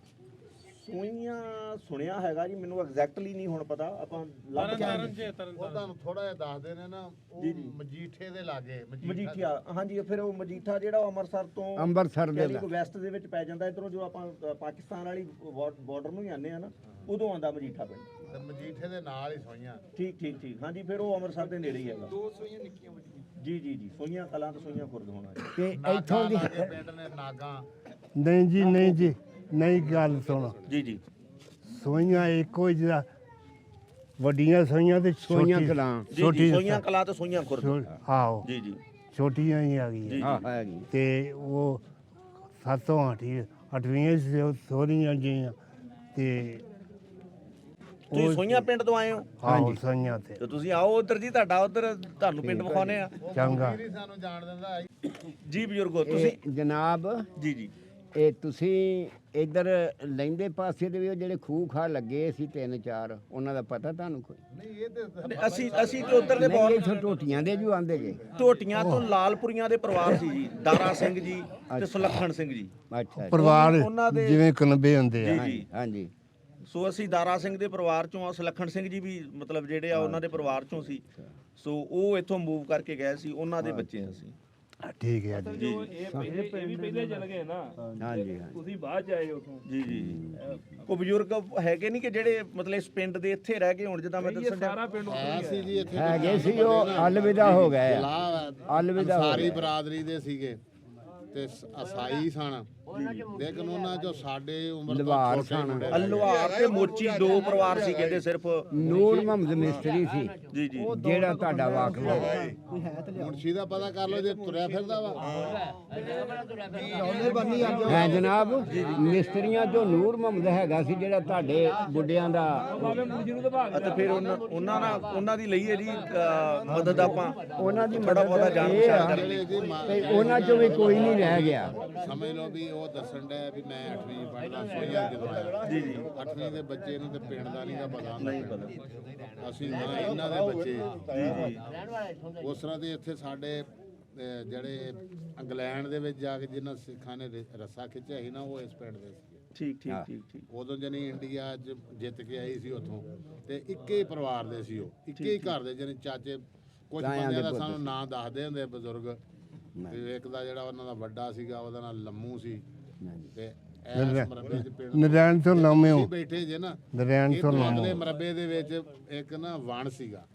ਸੋਈਆਂ ਸੁਣਿਆ ਹੈਗਾ ਜੀ ਮੈਨੂੰ ਐਗਜ਼ੈਕਟਲੀ ਨਹੀਂ ਹੁਣ ਪਤਾ ਆਪਾਂ ਲੱਭ ਕੇ ਉਹ ਤੁਹਾਨੂੰ ਥੋੜਾ ਜਿਹਾ ਦੱਸਦੇ ਨੇ ਨਾ ਉਹ ਮਜੀਠੇ ਦੇ ਲਾਗੇ ਮਜੀਠੀਆ ਹਾਂਜੀ ਫਿਰ ਉਹ ਮਜੀਠਾ ਜਿਹੜਾ ਉਹ ਅੰਮ੍ਰਿਤਸਰ ਦੇ ਵੈਸਟ ਦੇ ਵਿੱਚ ਪੈ ਜਾਂਦਾ ਇਧਰੋਂ ਜੋ ਆਪਾਂ ਪਾਕਿਸਤਾਨ ਵਾਲੀ ਬਾਰਡਰ ਨੂੰ ਹੀ ਆਨੇ ਆ ਨਾ ਉਦੋਂ ਆਂਦਾ ਮਜੀਠਾ ਪਿੰਡ ਤੇ ਮਜੀਠੇ ਦੇ ਨਾਲ ਹੀ ਸੋਈਆਂ ਠੀਕ ਠੀਕ ਠੀਕ ਹਾਂਜੀ ਫਿਰ ਉਹ ਅੰਮ੍ਰਿਤਸਰ ਦੇ ਨੇੜੇ ਹੀ ਹੈਗਾ ਦੋ ਸੋਈਆਂ ਨਿੱਕੀਆਂ ਵੱਡੀਆਂ ਜੀ ਜੀ ਜੀ ਸੋਈਆਂ ਕਲਾਂ ਤੇ ਸੋਈਆਂ ਖੁਰਦ ਹੋਣਾ ਜੀ ਤੇ ਇੱਥੋਂ ਦੀ ਪਿੰਡ ਨੇ ਨਾਗਾ ਨਹੀਂ ਜੀ ਨਹੀਂ ਜੀ ਨਹੀਂ ਗੱਲ ਸੁਣ ਜੀ ਜੀ ਸੋਈਆਂ ਇੱਕੋ ਹੀ ਜਿਹੜਾ ਵੱਡੀਆਂ ਸੋਈਆਂ ਤੇ ਛੋਟੀਆਂ ਜੀ ਜੀ ਸੋਈਆਂ ਕਲਾਂ ਤੇ ਸੋਈਆਂ ਖੁਰਦ ਆਓ ਜੀ ਜੀ ਛੋਟੀਆਂ ਹੀ ਆ ਗਈਆਂ ਹਾਂ ਹੈਗੀ ਤੇ ਉਹ 708ਵੀਂ ਸੋਰੀਆਂ ਜੀਆਂ ਤੇ ਤੁਸੀਂ ਸੋਈਆਂ ਪਿੰਡ ਤੋਂ ਆਏ ਹੋ? ਹਾਂ ਸਈਆਂ ਤੇ ਤੇ ਤੁਸੀਂ ਆਓ ਉਧਰ ਜੀ, ਤੁਹਾਡਾ ਉਧਰ ਤੁਹਾਨੂੰ ਪਿੰਡ ਵਿਖਾਉਣੇ ਆ ਚੰਗਾ। ਜੀ। ਬਜ਼ੁਰਗੋ ਤੁਸੀਂ ਜਨਾਬ ਜੀ ਜੀ ਇਹ ਤੁਸੀਂ ਇੱਧਰ ਲੈਂਦੇ ਪਾਸੇ ਦੇ ਵੀ ਉਹ ਜਿਹੜੇ ਖੂਹ ਖਾ ਲੱਗੇ ਸੀ 3-4 ਉਹਨਾਂ ਦਾ ਪਤਾ ਤੁਹਾਨੂੰ ਕੋਈ? ਅਸੀਂ ਤੇ ਉਧਰ ਦੇ ਨਹੀਂ ਬਹੁਤ ਇੱਥੋਂ ਟੋਟੀਆਂ ਦੇ ਜੂ ਆਂਦੇ ਗਏ। ਢੋਟੀਆਂ ਤੋਂ ਲਾਲਪੁਰੀਆਂ ਦੇ ਪਰਿਵਾਰ ਸੀ ਜੀ, ਦਾਰਾ ਸਿੰਘ ਜੀ ਤੇ ਸੁਲੱਖਣ ਸਿੰਘ ਜੀ। ਅੱਛਾ ਜੀ। ਪਰਿਵਾਰ ਉਹਨਾਂ ਦੇ ਜਿਵੇਂ ਕਨਬੇ ਹੁੰਦੇ ਆ। ਜੀ ਜੀ। ਹਾਂਜੀ ਸੋ ਅਸੀਂ ਦਾਰਾ ਸਿੰਘ ਦੇ ਪਰਿਵਾਰ ਚੋਂ ਆ, ਸੁਲੱਖਣ ਸਿੰਘ ਜੀ ਵੀ ਮਤਲਬ ਜਿਹੜੇ ਆ ਉਹਨਾਂ ਦੇ ਪਰਿਵਾਰ ਚੋਂ ਸੀ। ਸੋ ਉਹ ਇੱਥੋਂ ਮੂਵ ਕਰਕੇ ਗਏ ਸੀ, ਉਹਨਾਂ ਦੇ ਬੱਚੇ ਅਸੀਂ। ਠੀਕ ਹੈ ਜੀ। ਹਾਂਜੀ ਹਾਂਜੀ ਤੁਸੀਂ ਬਾਅਦ ਚ ਆਏ ਉਥੋਂ? ਜੀ ਜੀ ਜੀ। ਕੋਈ ਬਜ਼ੁਰਗ ਹੈਗੇ ਨਹੀਂ ਕਿ ਜਿਹੜੇ ਮਤਲਬ ਇਸ ਪਿੰਡ ਦੇ ਇੱਥੇ ਰਹਿ ਗਏ ਹੁਣ, ਜਿੱਦਾਂ ਮੈਂ ਦੱਸਣ ਡਿਆ? ਹੈਗੇ ਸੀ ਉਹ ਅਲਵਿਦਾ ਹੋ ਗਏ ਆ। ਅਲਵਿਦਾ ਹੋ ਸਾਰੀ ਗਏ। ਬਰਾਦਰੀ ਦੇ ਸੀਗੇ ਤੇ ਅਸਾਈ ਸਨ, ਲੇਕਿਨ ਉਹਨਾਂ ਚੋਂ ਸਾਡੇ ਉਮਰ ਤੋਂ ਲਵਾਰ ਛੋਟੇ ਸਨ। ਮੁੰਡੇ ਅਲਵਾਰ ਤੇ ਮੋਚੀ ਦੋ ਪਰਿਵਾਰ ਸੀ ਕਹਿੰਦੇ ਸਿਰਫ। ਨੂਰ ਮੁਹੰਮਦ ਮਿਸਤਰੀ ਸੀ ਜੀ ਜੀ। ਜਿਹੜਾ ਤੁਹਾਡਾ ਵਾਕਫ ਹੈ। ਮੁਨਸ਼ੀ ਦਾ ਪਤਾ ਕਰ ਲਓ ਜੇ ਤੁਰਿਆ ਫਿਰਦਾ ਵਾ। ਹੈ ਜਨਾਬ, ਮਿਸਤਰੀਆਂ ਚੋਂ ਨੂਰ ਮੁਹੰਮਦ ਹੈਗਾ ਸੀ ਜਿਹੜਾ ਤੁਹਾਡੇ ਬੁੱਢਿਆਂ ਦਾ। ਅਤੇ ਫਿਰ ਉਹਨਾਂ ਦੀ ਲਈਏ ਜੀ ਮਦਦ ਆਪਾਂ। ਉਹਨਾਂ ਦੀ ਥੋੜਾ ਬਹੁਤਾ ਮਦਦ ਜਾਣ ਇਹ ਪਛਾਣ ਆ ਕਰ ਲਈ। ਤੇ ਉਹਨਾਂ ਚੋਂ ਵੀ ਕੋਈ ਨਹੀਂ ਰਹਿ ਗਿਆ। ਸਮਝ ਲਓ ਵੀ ਉਹ ਦੱਸਣ ਡਿਆ ਵੀ ਮੈਂ 8ਵੀਂ ਪੜ੍ਹਦਾ ਸੋਈਆਂ ਜਦੋਂ ਆਇਆ। ਜੀ ਜੀ। 8ਵੀਂ ਦੇ ਬੱਚੇ ਨੂੰ ਤੇ ਪਿੰਡ ਦਾ ਨਹੀਂ ਪਤਾ ਹੁੰਦਾ। ਅਸੀਂ ਨਾ ਇਹਨਾਂ ਦੇ ਬੱਚੇ ਉਸ ਤਰ੍ਹਾਂ ਦੇ ਇੱਥੇ ਸਾਡੇ ਜਿਹੜੇ ਇੰਗਲੈਂਡ ਦੇ ਵਿੱਚ ਜਾ ਕੇ ਜਿਨ੍ਹਾਂ ਸਿੱਖਾਂ ਨੇ ਰੱਸਾ ਖਿੱਚਿਆ ਸੀ ਨਾ, ਉਹ ਇਸ ਪਿੰਡ ਦੇ ਸੀ। ਠੀਕ। ਉਦੋਂ ਜਣੀ ਇੰਡੀਆ 'ਚ ਜਿੱਤ ਕੇ ਆਈ ਸੀ ਉੱਥੋਂ, ਤੇ ਇੱਕੇ ਹੀ ਪਰਿਵਾਰ ਦੇ ਸੀ ਉਹ, ਇੱਕੇ ਹੀ ਘਰ ਦੇ ਜਣੀ ਚਾਚੇ। ਕੁਝ ਬੰਦਿਆਂ ਦਾ ਸਾਨੂੰ ਨਾਂ ਦੱਸਦੇ ਹੁੰਦੇ ਬਜ਼ੁਰਗ, ਤੇ ਇੱਕ ਦਾ ਜਿਹੜਾ ਉਹਨਾਂ ਦਾ ਵੱਡਾ ਸੀਗਾ ਉਹਦਾ ਨਾਂ ਲੰਮੂ ਸੀ। ਤੇ ਇਸ ਮਰਬੇ 'ਚ ਪਿੰਡ ਨਰੈਣ ਤੋਂ ਲਾਮੇ ਹੋ। ਬੈਠੇ ਜੇ ਨਾ, ਨਰੈਣ ਇਹ ਤੋਂ ਤੋਂ ਲਾਮੇ ਅਗਲੇ ਮਰਬੇ ਦੇ ਵਿੱਚ ਇੱਕ ਨਾ ਵਣ ਸੀਗਾ,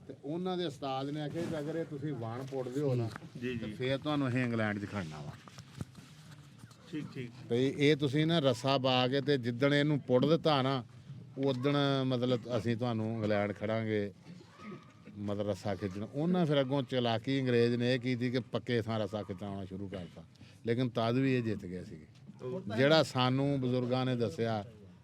ਤੇ ਉਹਨਾਂ ਦੇ ਉਸਤਾਦ ਨੇ ਆਖਿਆ ਕਿ ਅਗਰ ਇਹ ਤੁਸੀਂ ਵਣ ਪੁੱਟਦੇ ਹੋ ਨਾ ਜੀ ਤੇ ਫੇਰ ਤੁਹਾਨੂੰ ਅਸੀਂ ਇੰਗਲੈਂਡ 'ਚ ਖੜਨਾ ਵਾ। ਠੀਕ। ਤੇ ਇਹ ਤੁਸੀਂ ਨਾ ਰੱਸਾ ਪਾ ਕੇ ਤੇ ਜਿੱਦਣ ਇਹਨੂੰ ਪੁੱਟ ਦਿੱਤਾ ਨਾ, ਉਦਣ ਮਤਲਬ ਅਸੀਂ ਤੁਹਾਨੂੰ ਇੰਗਲੈਂਡ ਖੜਾਂਗੇ, ਮਤਲਬ ਰੱਸਾ ਖਿੱਚਣਾ। ਉਹਨਾਂ ਫਿਰ ਅੱਗੋਂ ਚਲਾਕੀ ਅੰਗਰੇਜ਼ ਨੇ ਇਹ ਕੀਤੀ ਕਿ ਪੱਕੇ ਥਾਂ ਰੱਸਾ ਖਿਚਾਉਣਾ ਸ਼ੁਰੂ ਕਰਤਾ, ਲੇਕਿਨ ਤਦ ਵੀ ਇਹ ਜਿੱਤ ਗਏ ਸੀਗੇ। ਜਿਹੜਾ ਸਾਨੂੰ ਬਜ਼ੁਰਗਾਂ ਨੇ ਦੱਸਿਆ,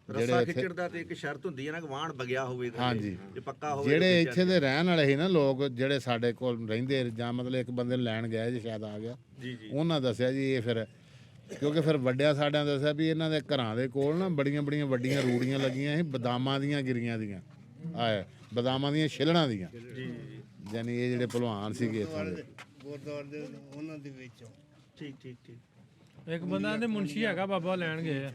ਰੱਸਾ ਖਿੱਚਣ ਦਾ ਤੇ ਇੱਕ ਸ਼ਰਤ ਹੁੰਦੀ ਹੈ ਨਾ ਕਿ ਵਾਹਣ ਬਗਿਆ ਹੋਵੇ ਥੱਲੇ। ਹਾਂਜੀ। ਜੇ ਪੱਕਾ ਹੋਵੇ। ਜਿਹੜੇ ਇੱਥੇ ਦੇ ਰਹਿਣ ਵਾਲੇ ਸੀ ਨਾ ਲੋਕ, ਜਿਹੜੇ ਸਾਡੇ ਕੋਲ ਰਹਿੰਦੇ, ਜਾਂ ਮਤਲਬ ਇੱਕ ਬੰਦੇ ਨੂੰ ਲੈਣ ਗਿਆ ਜੀ, ਸ਼ਾਇਦ ਆ ਗਿਆ, ਜੀ। ਉਹਨਾਂ ਦੱਸਿਆ ਜੀ ਇਹ ਫਿਰ, ਕਿਉਂਕਿ ਫਿਰ ਵੱਡਿਆਂ ਸਾਡਿਆਂ ਦੱਸਿਆ ਵੀ ਇਹਨਾਂ ਦੇ ਘਰਾਂ ਦੇ ਕੋਲ ਨਾ ਬੜੀਆਂ ਵੱਡੀਆਂ ਰੂੜੀਆਂ ਲੱਗੀਆਂ ਸੀ, ਬਦਾਮਾਂ ਦੀਆਂ ਗਿਰੀਆਂ ਦੀਆਂ, ਬਦਾਮਾਂ ਦੀਆਂ ਛਿੱਲੜਾਂ ਦੀਆਂ। ਜੀ। ਯਾਨੀ ਇਹ ਜਿਹੜੇ ਭਲਵਾਨ ਸੀਗੇ ਇੱਥੋਂ ਦੇ। ਗੁਰਦੁਆਰੇ ਦੇ ਉਹਨਾਂ ਦੇ ਵਿੱਚੋਂ। ਠੀਕ। ਇੱਕ ਬੰਦਾ ਇਹਦੇ ਮੁਨਸ਼ੀ ਹੈਗਾ, ਬਾਬਾ ਲੈਣ ਗਏ ਆ।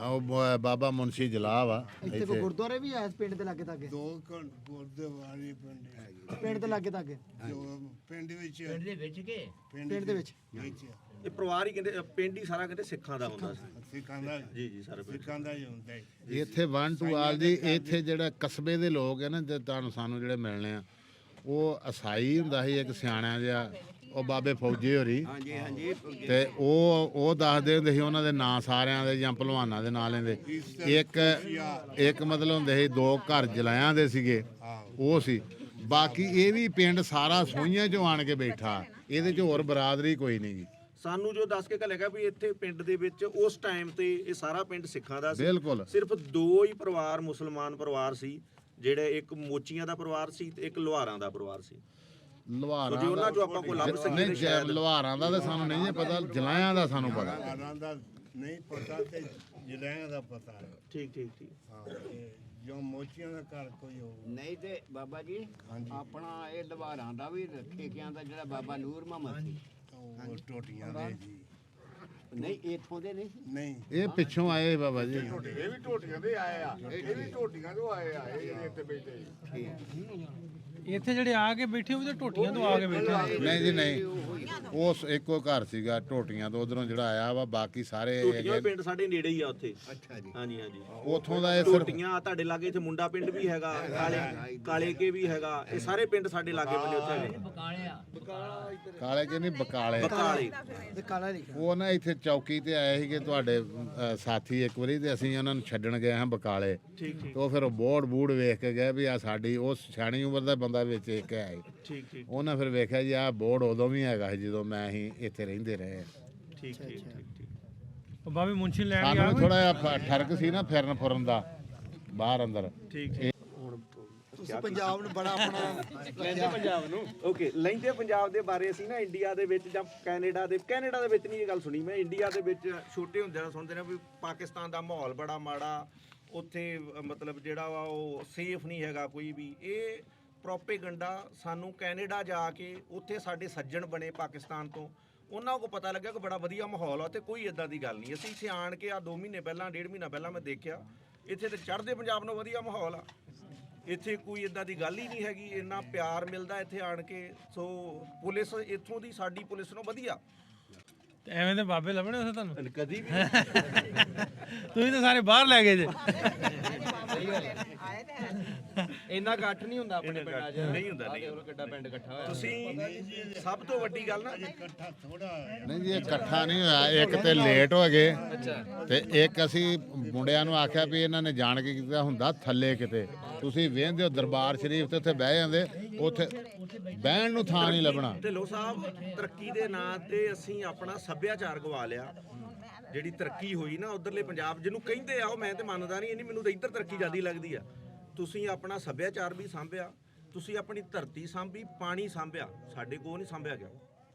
ਉਹ ਬਾਬਾ ਮੁਨਸ਼ੀ ਜਲਾਬ ਆ ਇੱਥੇ। ਗੁਰਦੁਆਰੇ ਵੀ ਆ ਇਸ ਪਿੰਡ ਦੇ ਲਾਗੇ ਤਾਗੇ? ਦੋ ਗੁਰਦੁਆਰੇ ਪਿੰਡ ਹੈਗੇ ਪਿੰਡ ਦੇ ਲਾਗੇ ਤਾਗੇ? ਜੋ ਪਿੰਡ ਵਿੱਚ ਪਿੰਡ ਦੇ ਵਿੱਚ ਇਹ ਪਰਿਵਾਰ ਹੀ ਕਹਿੰਦੇ ਪਿੰਡ ਹੀ ਸਾਰਾ ਕਹਿੰਦੇ ਸਿੱਖਾਂ ਦਾ ਹੁੰਦਾ ਸੀ। ਸਿੱਖਾਂ ਦਾ ਜੀ ਸਾਰਾ ਪਿੰਡ। ਸਿੱਖਾਂ ਦਾ ਹੀ ਹੁੰਦਾ ਹੈ। ਇੱਥੇ 1 2 ਆਲ ਜੀ, ਇੱਥੇ ਜਿਹੜਾ ਕਸਬੇ ਦੇ ਲੋਕ ਹੈ ਨਾ, ਜੇ ਤੁਹਾਨੂੰ ਸਾਨੂੰ ਜਿਹੜੇ ਮਿਲਣੇ ਆ, ਉਹ ਅਸਾਈ ਹੁੰਦਾ ਸੀ ਇੱਕ ਸਿਆਣਿਆਂ ਜਿਹਾ, ਉਹ ਬਾਬੇ ਫੌਜੀ ਹੋਰੀ। ਹਾਂਜੀ। ਤੇ ਉਹ ਦੱਸਦੇ ਹੁੰਦੇ ਸੀ ਉਹਨਾਂ ਦੇ ਨਾਂ ਸਾਰਿਆਂ ਦੇ, ਜਾਂ ਭਲਵਾਨਾਂ ਦੇ ਨਾਂ ਲੈਂਦੇ। ਇੱਕ ਮਤਲਬ ਹੁੰਦੇ ਸੀ 2 ਘਰ ਜਲਾਇਆਂ ਦੇ ਸੀਗੇ, ਉਹ ਸੀ। ਬਾਕੀ ਇਹ ਵੀ ਪਿੰਡ ਸਾਰਾ ਸੋਈਆਂ 'ਚੋਂ ਆਣ ਕੇ ਬੈਠਾ, ਇਹਦੇ 'ਚ ਹੋਰ ਬਰਾਦਰੀ ਕੋਈ ਨਹੀਂ ਗੀ। ਸਾਨੂੰ ਜੋ ਦੱਸ ਕੇ ਘੱਲੇਗਾ ਵੀ ਇੱਥੇ ਪਿੰਡ ਦੇ ਵਿੱਚ ਉਸ ਟਾਈਮ ਤੇ ਇਹ ਸਾਰਾ ਪਿੰਡ ਸਿੱਖਾਂ ਦਾ ਸੀ। ਬਿਲਕੁਲ। ਸਿਰਫ 2 ਹੀ ਪਰਿਵਾਰ ਮੁਸਲਮਾਨ ਪਰਿਵਾਰ ਸੀ, ਜਿਹੜੇ ਇੱਕ ਮੋਚੀਆਂ ਦਾ ਪਰਿਵਾਰ ਸੀ ਤੇ ਇੱਕ ਲੁਹਾਰਾਂ ਦਾ ਪਰਿਵਾਰ ਸੀ। ਲੁਹਾਰਾਂ ਜੇ ਉਹਨਾਂ ਚੋਂ ਆਪਾਂ ਕੋਈ ਲੱਭ ਸਕੀਏ ਨਹੀਂ, ਲੁਹਾਰਾਂ ਦਾ ਤਾਂ ਸਾਨੂੰ ਨਹੀਂ ਪਤਾ, ਜਲਾਇਆਂ ਦਾ ਸਾਨੂੰ ਪਤਾ। ਆਰਾਂ ਦਾ ਨਹੀਂ ਪਤਾ ਤੇ ਜਲਾਇਆਂ ਦਾ ਪਤਾ ਹੈ। ਠੀਕ। ਹਾਂ, ਤੇ ਜੋ ਮੋਚੀਆਂ ਦਾ ਘਰ ਕੋਈ ਹੋ। ਨਹੀਂ ਤੇ ਬਾਬਾ ਜੀ ਆਪਣਾ ਇਹ ਲਵਾਰਾਂ ਦਾ ਵੀ ਠੇਕਿਆਂ ਦਾ ਜਿਹੜਾ ਬਾਬਾ ਨੂਰ ਮੁਹੰਮਦ ਸੀ, ਉਹ ਟੋਟੀਆਂ ਦੇ ਜੀ। ਨਹੀਂ ਇੱਥੋਂ ਦੇ ਨਹੀਂ? ਨਹੀਂ, ਇਹ ਪਿੱਛੋਂ ਆਏ ਬਾਬਾ ਜੀ। ਇਹ ਵੀ ਟੋਟੀਆਂ ਦੇ ਆਏ ਆ, ਇਹ ਵੀ ਟੋਟੀਆਂ ਤੋਂ ਆਏ ਆ, ਇਹ ਜਿਹੜੇ ਇੱਥੇ ਬੈਠੇ। ਇੱਥੇ ਜਿਹੜੇ ਆ ਕੇ ਬੈਠੇ ਉਹ ਤਾਂ ਟੋਟੀਆਂ ਤੋਂ ਆ ਕੇ ਬੈਠੇ। ਨਹੀਂ ਜੀ ਨਹੀਂ, ਉਸ ਇੱਕੋ ਘਰ ਸੀਗਾ ਟੋਟੀਆਂ ਤੋਂ, ਉਧਰੋਂ ਜਿਹੜਾ ਆਇਆ ਵਾ, ਬਾਕੀ ਸਾਰੇ ਟੋਟੀਆਂ ਪਿੰਡ ਸਾਡੇ ਨੇੜੇ ਹੀ ਆ ਉੱਥੇ। ਅੱਛਾ ਜੀ। ਹਾਂਜੀ। ਉਥੋਂ ਦਾ ਇਹ ਸਿਰਫ ਟੋਟੀਆਂ ਤੁਹਾਡੇ ਲਾਗੇ ਇੱਥੇ ਮੁੰਡਾ ਪਿੰਡ ਵੀ ਹੈਗਾ, ਕਾਲੇ ਕੇ ਵੀ ਹੈਗਾ, ਇਹ ਸਾਰੇ ਪਿੰਡ ਸਾਡੇ ਲਾਗੇ ਬੰਨੇ ਉੱਥੇ ਹੈਗੇ। ਕਾਲੇ ਕੇ ਨਹੀਂ, ਬਕਾਲੇ। ਤੇ ਕਾਲਾ ਲਿਖਿਆ। ਉਹ ਨਾ ਇੱਥੇ ਚੌਕੀ ਤੇ ਆਏ ਸੀਗੇ ਤੁਹਾਡੇ ਸਾਥੀ ਇੱਕ ਵਾਰੀ, ਤੇ ਅਸੀਂ ਉਹਨਾਂ ਨੂੰ ਛੱਡਣ ਗਏ ਹਾਂ ਬਕਾਲੇ। ਠੀਕ। ਤੇ ਉਹ ਫਿਰ ਉਹ ਬੂੜ ਵੇਖ ਕੇ ਗਏ ਵੀ ਆ ਸਾਡੀ ਉਹ ਸਿਆਣੀ ਉਮਰ ਦਾ ਬੰਦਾ ਵਿੱਚ ਇੱਕ ਹੈ। ਠੀਕ। ਉਹਨਾਂ ਫਿਰ ਵੇਖਿਆ ਜੀ ਆਹ ਬੋਰਡ ਉਦੋਂ ਵੀ ਹੈਗਾ ਸੀ ਜਦੋਂ ਮੈਂ ਹੀ ਇੱਥੇ ਰਹਿੰਦੇ ਰਹੇ। ਠੀਕ। ਉਹ ਬਾਬੇ ਮੁਨਸ਼ੀ ਲੈਣ ਗਿਆ ਸਾਨੂੰ ਥੋੜਾ ਜਿਹਾ ਠਰਕ ਸੀ ਨਾ ਫਿਰਨ ਫੁਰਨ ਦਾ, ਬਾਹਰ ਅੰਦਰ। ਤੁਸੀਂ ਪੰਜਾਬ ਨੂੰ ਬੜਾ ਆਪਣਾ ਲੈਂਦੇ ਪੰਜਾਬ ਨੂੰ ਓਕੇ ਲੈਂਦੇ ਪੰਜਾਬ ਦੇ ਬਾਰੇ ਅਸੀਂ ਨਾ ਇੰਡੀਆ ਦੇ ਵਿੱਚ ਜਾਂ ਕੈਨੇਡਾ ਦੇ ਵਿੱਚ ਨਹੀਂ ਇਹ ਗੱਲ ਸੁਣੀ ਮੈਂ। ਇੰਡੀਆ ਦੇ ਵਿੱਚ ਛੋਟੇ ਹੁੰਦਿਆਂ ਸੁਣਦੇ ਨੇ ਵੀ ਪਾਕਿਸਤਾਨ ਦਾ ਮਾਹੌਲ ਬੜਾ ਮਾੜਾ, ਉੱਥੇ ਮਤਲਬ ਜਿਹੜਾ ਵਾ ਉਹ ਸੇਫ ਨਹੀਂ ਹੈਗਾ ਕੋਈ ਵੀ। ਇਹ ਪ੍ਰੋਪੇਗੰਡਾ ਸਾਨੂੰ ਕੈਨੇਡਾ ਜਾ ਕੇ ਉੱਥੇ ਸਾਡੇ ਸੱਜਣ ਬਣੇ ਪਾਕਿਸਤਾਨ ਤੋਂ, ਉਹਨਾਂ ਕੋ ਪਤਾ ਲੱਗਿਆ ਕਿ ਬੜਾ ਵਧੀਆ ਮਾਹੌਲ ਆ ਤੇ ਕੋਈ ਇਦਾਂ ਦੀ ਗੱਲ ਨਹੀਂ। ਅਸੀਂ ਇੱਥੇ ਆਣ ਕੇ ਆ 2 ਮਹੀਨੇ ਪਹਿਲਾਂ 1.5 ਮਹੀਨਾ ਪਹਿਲਾਂ ਮੈਂ ਦੇਖਿਆ ਇੱਥੇ ਤੇ ਚੜ੍ਹਦੇ ਪੰਜਾਬ ਨੂੰ ਵਧੀਆ ਮਾਹੌਲ ਆ। ਇੱਥੇ ਕੋਈ ਇਦਾਂ ਦੀ ਗੱਲ ਹੀ ਨਹੀਂ ਹੈਗੀ, ਇੰਨਾ ਪਿਆਰ ਮਿਲਦਾ ਇੱਥੇ ਆਣ ਕੇ। ਸੋ ਪੁਲਿਸ ਇੱਥੋਂ ਦੀ ਸਾਡੀ ਪੁਲਿਸ ਨੂੰ ਵਧੀਆ। ਤੇ ਐਵੇਂ ਦੇ ਬਾਬੇ ਲੱਭਣੇ ਉੱਥੇ ਤੁਹਾਨੂੰ ਕਦੀ ਵੀ ਤੁਸੀਂ ਤਾਂ ਸਾਰੇ ਬਾਹਰ ਲੈ ਗਏ ਜੇ। ਇੰਨਾ ਇਕੱਠ ਨਹੀਂ ਹੁੰਦਾ ਆਪਣੇ ਪਿੰਡਾਂ 'ਚ। ਨਹੀਂ ਹੁੰਦਾ ਨਹੀਂ ਕਿੱਡਾ ਪਿੰਡ ਇਕੱਠਾ ਹੋਇਆ। ਤੁਸੀਂ ਸਭ ਤੋਂ ਵੱਡੀ ਗੱਲ ਨਾ ਨਹੀਂ ਜੀ, ਇਹ ਇਕੱਠਾ ਨਹੀਂ ਹੋਇਆ। ਇੱਕ ਤੇ ਲੇਟ ਹੋ ਗਏ ਤੇ ਇੱਕ ਅਸੀਂ ਮੁੰਡਿਆਂ ਨੂੰ ਆਖਿਆ ਵੀ ਇਹਨਾਂ ਨੇ ਜਾਣ ਕੇ ਕੀਤਾ ਹੁੰਦਾ ਥੱਲੇ ਕਿਤੇ। ਤੁਸੀਂ ਵੇਖਦੇ ਹੋ ਦਰਬਾਰ ਸ਼ਰੀਫ ਤੇ ਉੱਥੇ ਬਹਿ ਜਾਂਦੇ, ਉੱਥੇ ਬਹਿਣ ਨੂੰ ਥਾਂ ਨਹੀਂ ਲੱਭਣਾ। ਢਿੱਲੋਂ ਸਾਹਿਬ ਤਰੱਕੀ ਦੇ ਨਾਂ ਤੇ ਅਸੀਂ ਆਪਣਾ ਸੱਭਿਆਚਾਰ ਗਵਾ ਲਿਆ। ਜਿਹੜੀ ਤਰੱਕੀ ਹੋਈ ਨਾ ਉਧਰਲੇ ਪੰਜਾਬ ਜਿਹਨੂੰ ਕਹਿੰਦੇ ਆ ਉਹ ਮੈਂ ਤੇ ਮੰਨਦਾ ਨਹੀਂ, ਮੈਨੂੰ ਤਾਂ ਇੱਧਰ ਤਰੱਕੀ ਜ਼ਿਆਦਾ ਲੱਗਦੀ ਆ। ਤੁਸੀਂ ਆਪਣਾ ਸੱਭਿਆਚਾਰ ਵੀ ਸਾਂਭਿਆ, ਤੁਸੀਂ ਆਪਣੀ ਧਰਤੀ ਸਾਂਭੀ, ਪਾਣੀ ਸਾਂਭਿਆ, ਸਾਡੇ ਕੋਲ ਨਹੀਂ ਸਾਂਭਿਆ ਗਿਆ।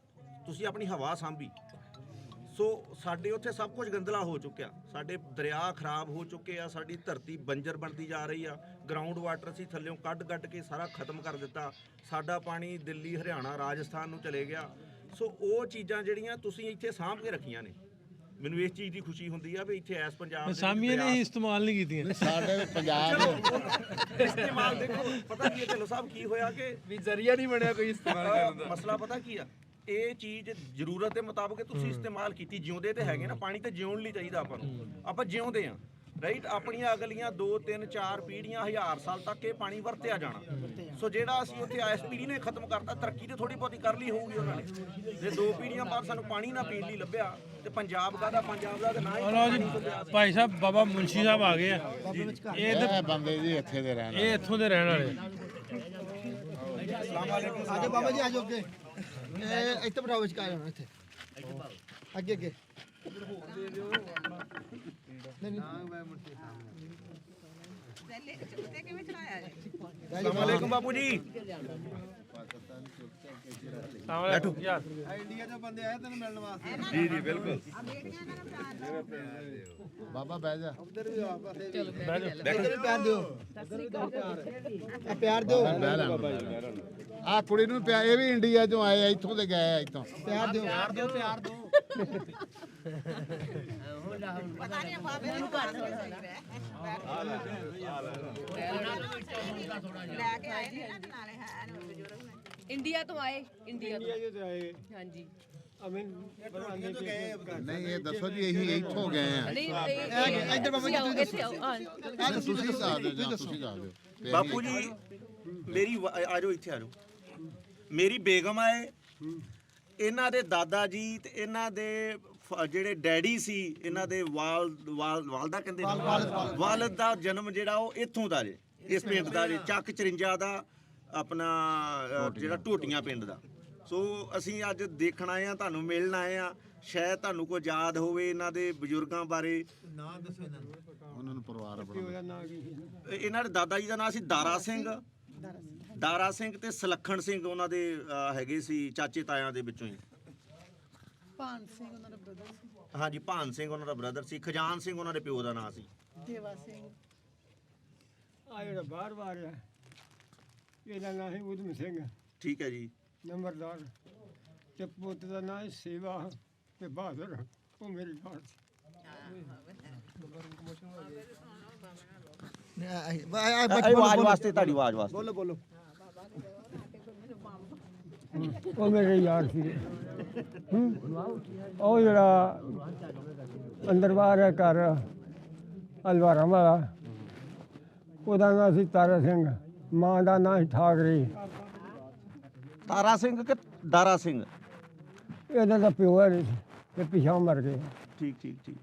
ਤੁਸੀਂ ਆਪਣੀ ਹਵਾ ਸਾਂਭੀ। ਸੋ ਸਾਡੇ ਉੱਥੇ ਸਭ ਕੁਝ ਗੰਦਲਾ ਹੋ ਚੁੱਕਿਆ, ਸਾਡੇ ਦਰਿਆ ਖਰਾਬ ਹੋ ਚੁੱਕੇ ਆ, ਸਾਡੀ ਧਰਤੀ ਬੰਜਰ ਬਣਦੀ ਜਾ ਰਹੀ ਆ। ਗਰਾਊਂਡ ਵਾਟਰ ਅਸੀਂ ਥੱਲਿਓਂ ਕੱਢ ਕੇ ਸਾਰਾ ਖਤਮ ਕਰ ਦਿੱਤਾ। ਸਾਡਾ ਪਾਣੀ ਦਿੱਲੀ, ਹਰਿਆਣਾ, ਰਾਜਸਥਾਨ ਨੂੰ ਚਲੇ ਗਿਆ। ਸੋ ਉਹ ਚੀਜ਼ਾਂ ਜਿਹੜੀਆਂ ਤੁਸੀਂ ਇੱਥੇ ਸਾਂਭ ਕੇ ਰੱਖੀਆਂ ਨੇ, ਮੈਨੂੰ ਇਸ ਚੀਜ਼ ਦੀ ਖੁਸ਼ੀ ਹੁੰਦੀ ਆ ਵੀ ਇੱਥੇ ਇਸ ਪੰਜਾਬ ਦੇ ਸਾਮੀਆਂ ਨੇ ਇਸਤੇਮਾਲ ਨਹੀਂ ਕੀਤੀਆਂ। ਸਾਡੇ ਪੰਜਾਬ ਇਸਤੇਮਾਲ ਦੇਖੋ ਪਤਾ ਕੀ ਹੈ ਢਿੱਲੋਂ ਸਾਹਿਬ ਕੀ ਹੋਇਆ ਕਿ ਵੀ ਜ਼ਰੀਆ ਨਹੀਂ ਬਣਿਆ ਕੋਈ ਇਸਤੇਮਾਲ ਕਰਨ ਦਾ। ਮਸਲਾ ਪਤਾ ਕੀ ਆ, ਇਹ ਚੀਜ਼ ਜ਼ਰੂਰਤ ਦੇ ਮੁਤਾਬਕ ਤੁਸੀਂ ਇਸਤੇਮਾਲ ਕੀਤੀ। ਜਿਉਂਦੇ ਤੇ ਹੈਗੇ ਨਾ, ਪਾਣੀ ਤੇ ਜਿਉਣ ਲਈ ਚਾਹੀਦਾ ਆਪਾਂ ਨੂੰ, ਆਪਾਂ ਜਿਉਂਦੇ ਆ ਰਾਈਟ। ਆਪਣੀਆਂ ਅਗਲੀਆਂ 2 3 4 ਪੀੜ੍ਹੀਆਂ 1000 ਸਾਲ ਤੱਕ ਇਹ ਪਾਣੀ ਵਰਤਿਆ ਜਾਣਾ। ਸੋ ਜਿਹੜਾ ਅਸੀਂ ਉੱਥੇ ਇਸ ਪੀੜ੍ਹੀ ਨੇ ਖਤਮ ਕਰਤਾ, ਤਰੱਕੀ ਤੇ ਥੋੜੀ ਬਹੁਤੀ ਕਰ ਲਈ ਹੋਊਗੀ ਉਹਨਾਂ ਨੇ। ਜੇ 2 ਪੀੜ੍ਹੀਆਂ ਬਾਅਦ ਸਾਨੂੰ ਪਾਣੀ ਨਾ ਪੀਣ ਲਈ ਲੱਭਿਆ ਤੇ ਪੰਜਾਬ ਦਾ ਤਾਂ ਨਾ ਹੀ ਲਓ ਜੀ ਭਾਈ ਸਾਹਿਬ, ਬਾਬਾ ਮੁੰਸ਼ੀ ਸਾਹਿਬ ਆ ਗਏ ਆ। ਇਹ ਬੰਦੇ ਜੀ ਇੱਥੇ ਦੇ ਰਹਿਣ ਇਹ ਇੱਥੋਂ ਦੇ ਰਹਿਣ ਵਾਲੇ। ਆਜੋ ਬਾਬਾ ਜੀ ਆਜੋ ਅੱਗੇ। ਇੱਥੇ ਬਿਠਾਓ ਵਿਚਕਾਰ ਹੁਣ ਇੱਥੇ ਅੱਗੇ ਅੱਗੇ। ਅਸਲਾਮ ਅਲੈਕੁਮ ਬਾਪੂ ਜੀ। ਬੈਠੋ ਯਾਰ। ਇੰਡੀਆ ਤੋਂ ਬੰਦੇ ਆਏ ਤੈਨੂੰ ਮਿਲਣ ਵਾਸਤੇ। ਜੀ ਜੀ ਬਿਲਕੁਲ। ਬਾਬਾ ਬਹਿ ਜਾ। ਉਧਰ ਵੀ ਆ ਪਾਸੇ ਇੱਧਰ ਵੀ ਪਿਆਰ ਦਿਓ। ਆ ਪਿਆਰ ਦਿਓ। ਆ ਕੁੜੀ ਨੂੰ ਪਿਆ, ਇਹ ਵੀ ਇੰਡੀਆ ਚੋਂ ਆਏ ਆ, ਇੱਥੋਂ ਦੇ ਗਏ ਆ ਇੱਥੋਂ। ਪਿਆਰ ਦਿਓ। ਪਿਆਰ ਦਿਓ। ਪਿਆਰ ਦਿਓ। ਇੰਡੀਆ ਤੋਂ ਆਏ। ਇੰਡੀਆ ਤੋਂ ਆਏ ਹਾਂਜੀ। ਨਹੀਂ ਇਹ ਦੱਸੋ ਜੀ, ਇਹੀ ਇੱਥੋਂ ਗਏ ਆ। ਨਹੀਂ ਇੱਧਰ ਬਾਬਾ ਜੀ ਤੁਸੀਂ ਇੱਥੇ ਆਓ। ਤੁਸੀਂ ਦੱਸ ਦਿਓ ਜਾਂ ਤੁਸੀਂ ਦੱਸ ਦਿਓ। ਬਾਪੂ ਜੀ ਮੇਰੀ ਆਜੋ ਇੱਥੇ ਆਜੋ। ਮੇਰੀ ਬੇਗਮ ਆਏ, ਇਹਨਾਂ ਦੇ ਦਾਦਾ ਜੀ ਤੇ ਇਹਨਾਂ ਦੇ ਜਿਹੜੇ ਡੈਡੀ ਸੀ, ਇਹਨਾਂ ਦੇ ਵਾਲਦਾ ਕਹਿੰਦੇ ਵਾਲਦ ਦਾ ਜਨਮ ਜਿਹੜਾ ਉਹ ਇੱਥੋਂ ਦਾ ਜੇ, ਇਸ ਪਿੰਡ ਦਾ ਜੇ, ਚੱਕ 54 ਦਾ ਆਪਣਾ ਜਿਹੜਾ ਟੋਟੀਆਂ ਪਿੰਡ ਦਾ। ਸੋ ਅਸੀਂ ਅੱਜ ਦੇਖਣ ਆਏ ਆ, ਤੁਹਾਨੂੰ ਮਿਲਣ ਆਏ ਆ। ਸ਼ਾਇਦ ਤੁਹਾਨੂੰ ਕੋਈ ਯਾਦ ਹੋਵੇ ਇਹਨਾਂ ਦੇ ਬਜ਼ੁਰਗਾਂ ਬਾਰੇ। ਨਾਂ ਦੱਸੋ ਇਹਨਾਂ ਨੂੰ। ਉਹਨਾਂ ਨੂੰ ਪਰਿਵਾਰ ਆਪਣਾ। ਇਹਨਾਂ ਦੇ ਦਾਦਾ ਜੀ ਦਾ ਨਾਮ ਸੀ ਦਾਰਾ ਸਿੰਘ ਤੇ ਸੁਲੱਖਣ ਸਿੰਘ ਉਹਨਾਂ ਦੇ ਹੈਗੇ ਸੀ ਚਾਚੇ ਤਾਇਆਂ ਦੇ ਵਿੱਚੋਂ ਹੀ। ਭਾਨ ਸਿੰਘ ਉਹਨਾਂ ਦਾ ਬ੍ਰਦਰ ਸੀ। ਹਾਂਜੀ, ਭਾਨ ਸਿੰਘ ਉਹਨਾਂ ਦਾ ਬ੍ਰਦਰ ਸੀ। ਖਜਾਨ ਸਿੰਘ ਉਹਨਾਂ ਦੇ ਪਿਓ ਦਾ ਨਾਮ ਸੀ। ਦੇਵਾ ਸਿੰਘ। ਆ ਜਿਹੜਾ ਬਾਰ ਹੈ ਇਹਦਾ ਨਾਮ ਹੈ ਉਦਮ ਸਿੰਘ, ਠੀਕ ਹੈ ਜੀ। ਨੰਬਰਦਾਰ। ਤੇ ਪੁੱਤ ਦਾ ਨਾਮ ਸੇਵਾ ਤੇ ਬਹਾਦਰ, ਉਹ ਮੇਰੀ ਨਾਲ ਸੀ। ਆਵਾਜ਼ ਵਾਸਤੇ, ਤੁਹਾਡੀ ਆਵਾਜ਼ ਵਾਸਤੇ ਬੋਲੋ ਬੋਲੋ। ਉਹ ਮੇਰੇ ਯਾਰ ਸੀ। ਉਹ ਜਿਹੜਾ ਅੰਦਰ ਬਾਹਰ ਹੈ ਘਰ ਅਲਵਾਰਾਂ ਵਾਲਾ, ਉਹਦਾ ਨਾਂ ਸੀ ਤਾਰਾ ਸਿੰਘ, ਮਾਂ ਦਾ ਨਾਂ ਸੀ ਠਾਕਰੀ। ਤਾਰਾ ਸਿੰਘ ਕਿ ਦਾਰਾ ਸਿੰਘ? ਇਹਨਾਂ ਦਾ ਪਿਓ ਹੈ ਨਹੀਂ ਸੀ ਤੇ ਪਿਛਾਂ ਮਰ ਗਏ। ਠੀਕ ਠੀਕ ਠੀਕ।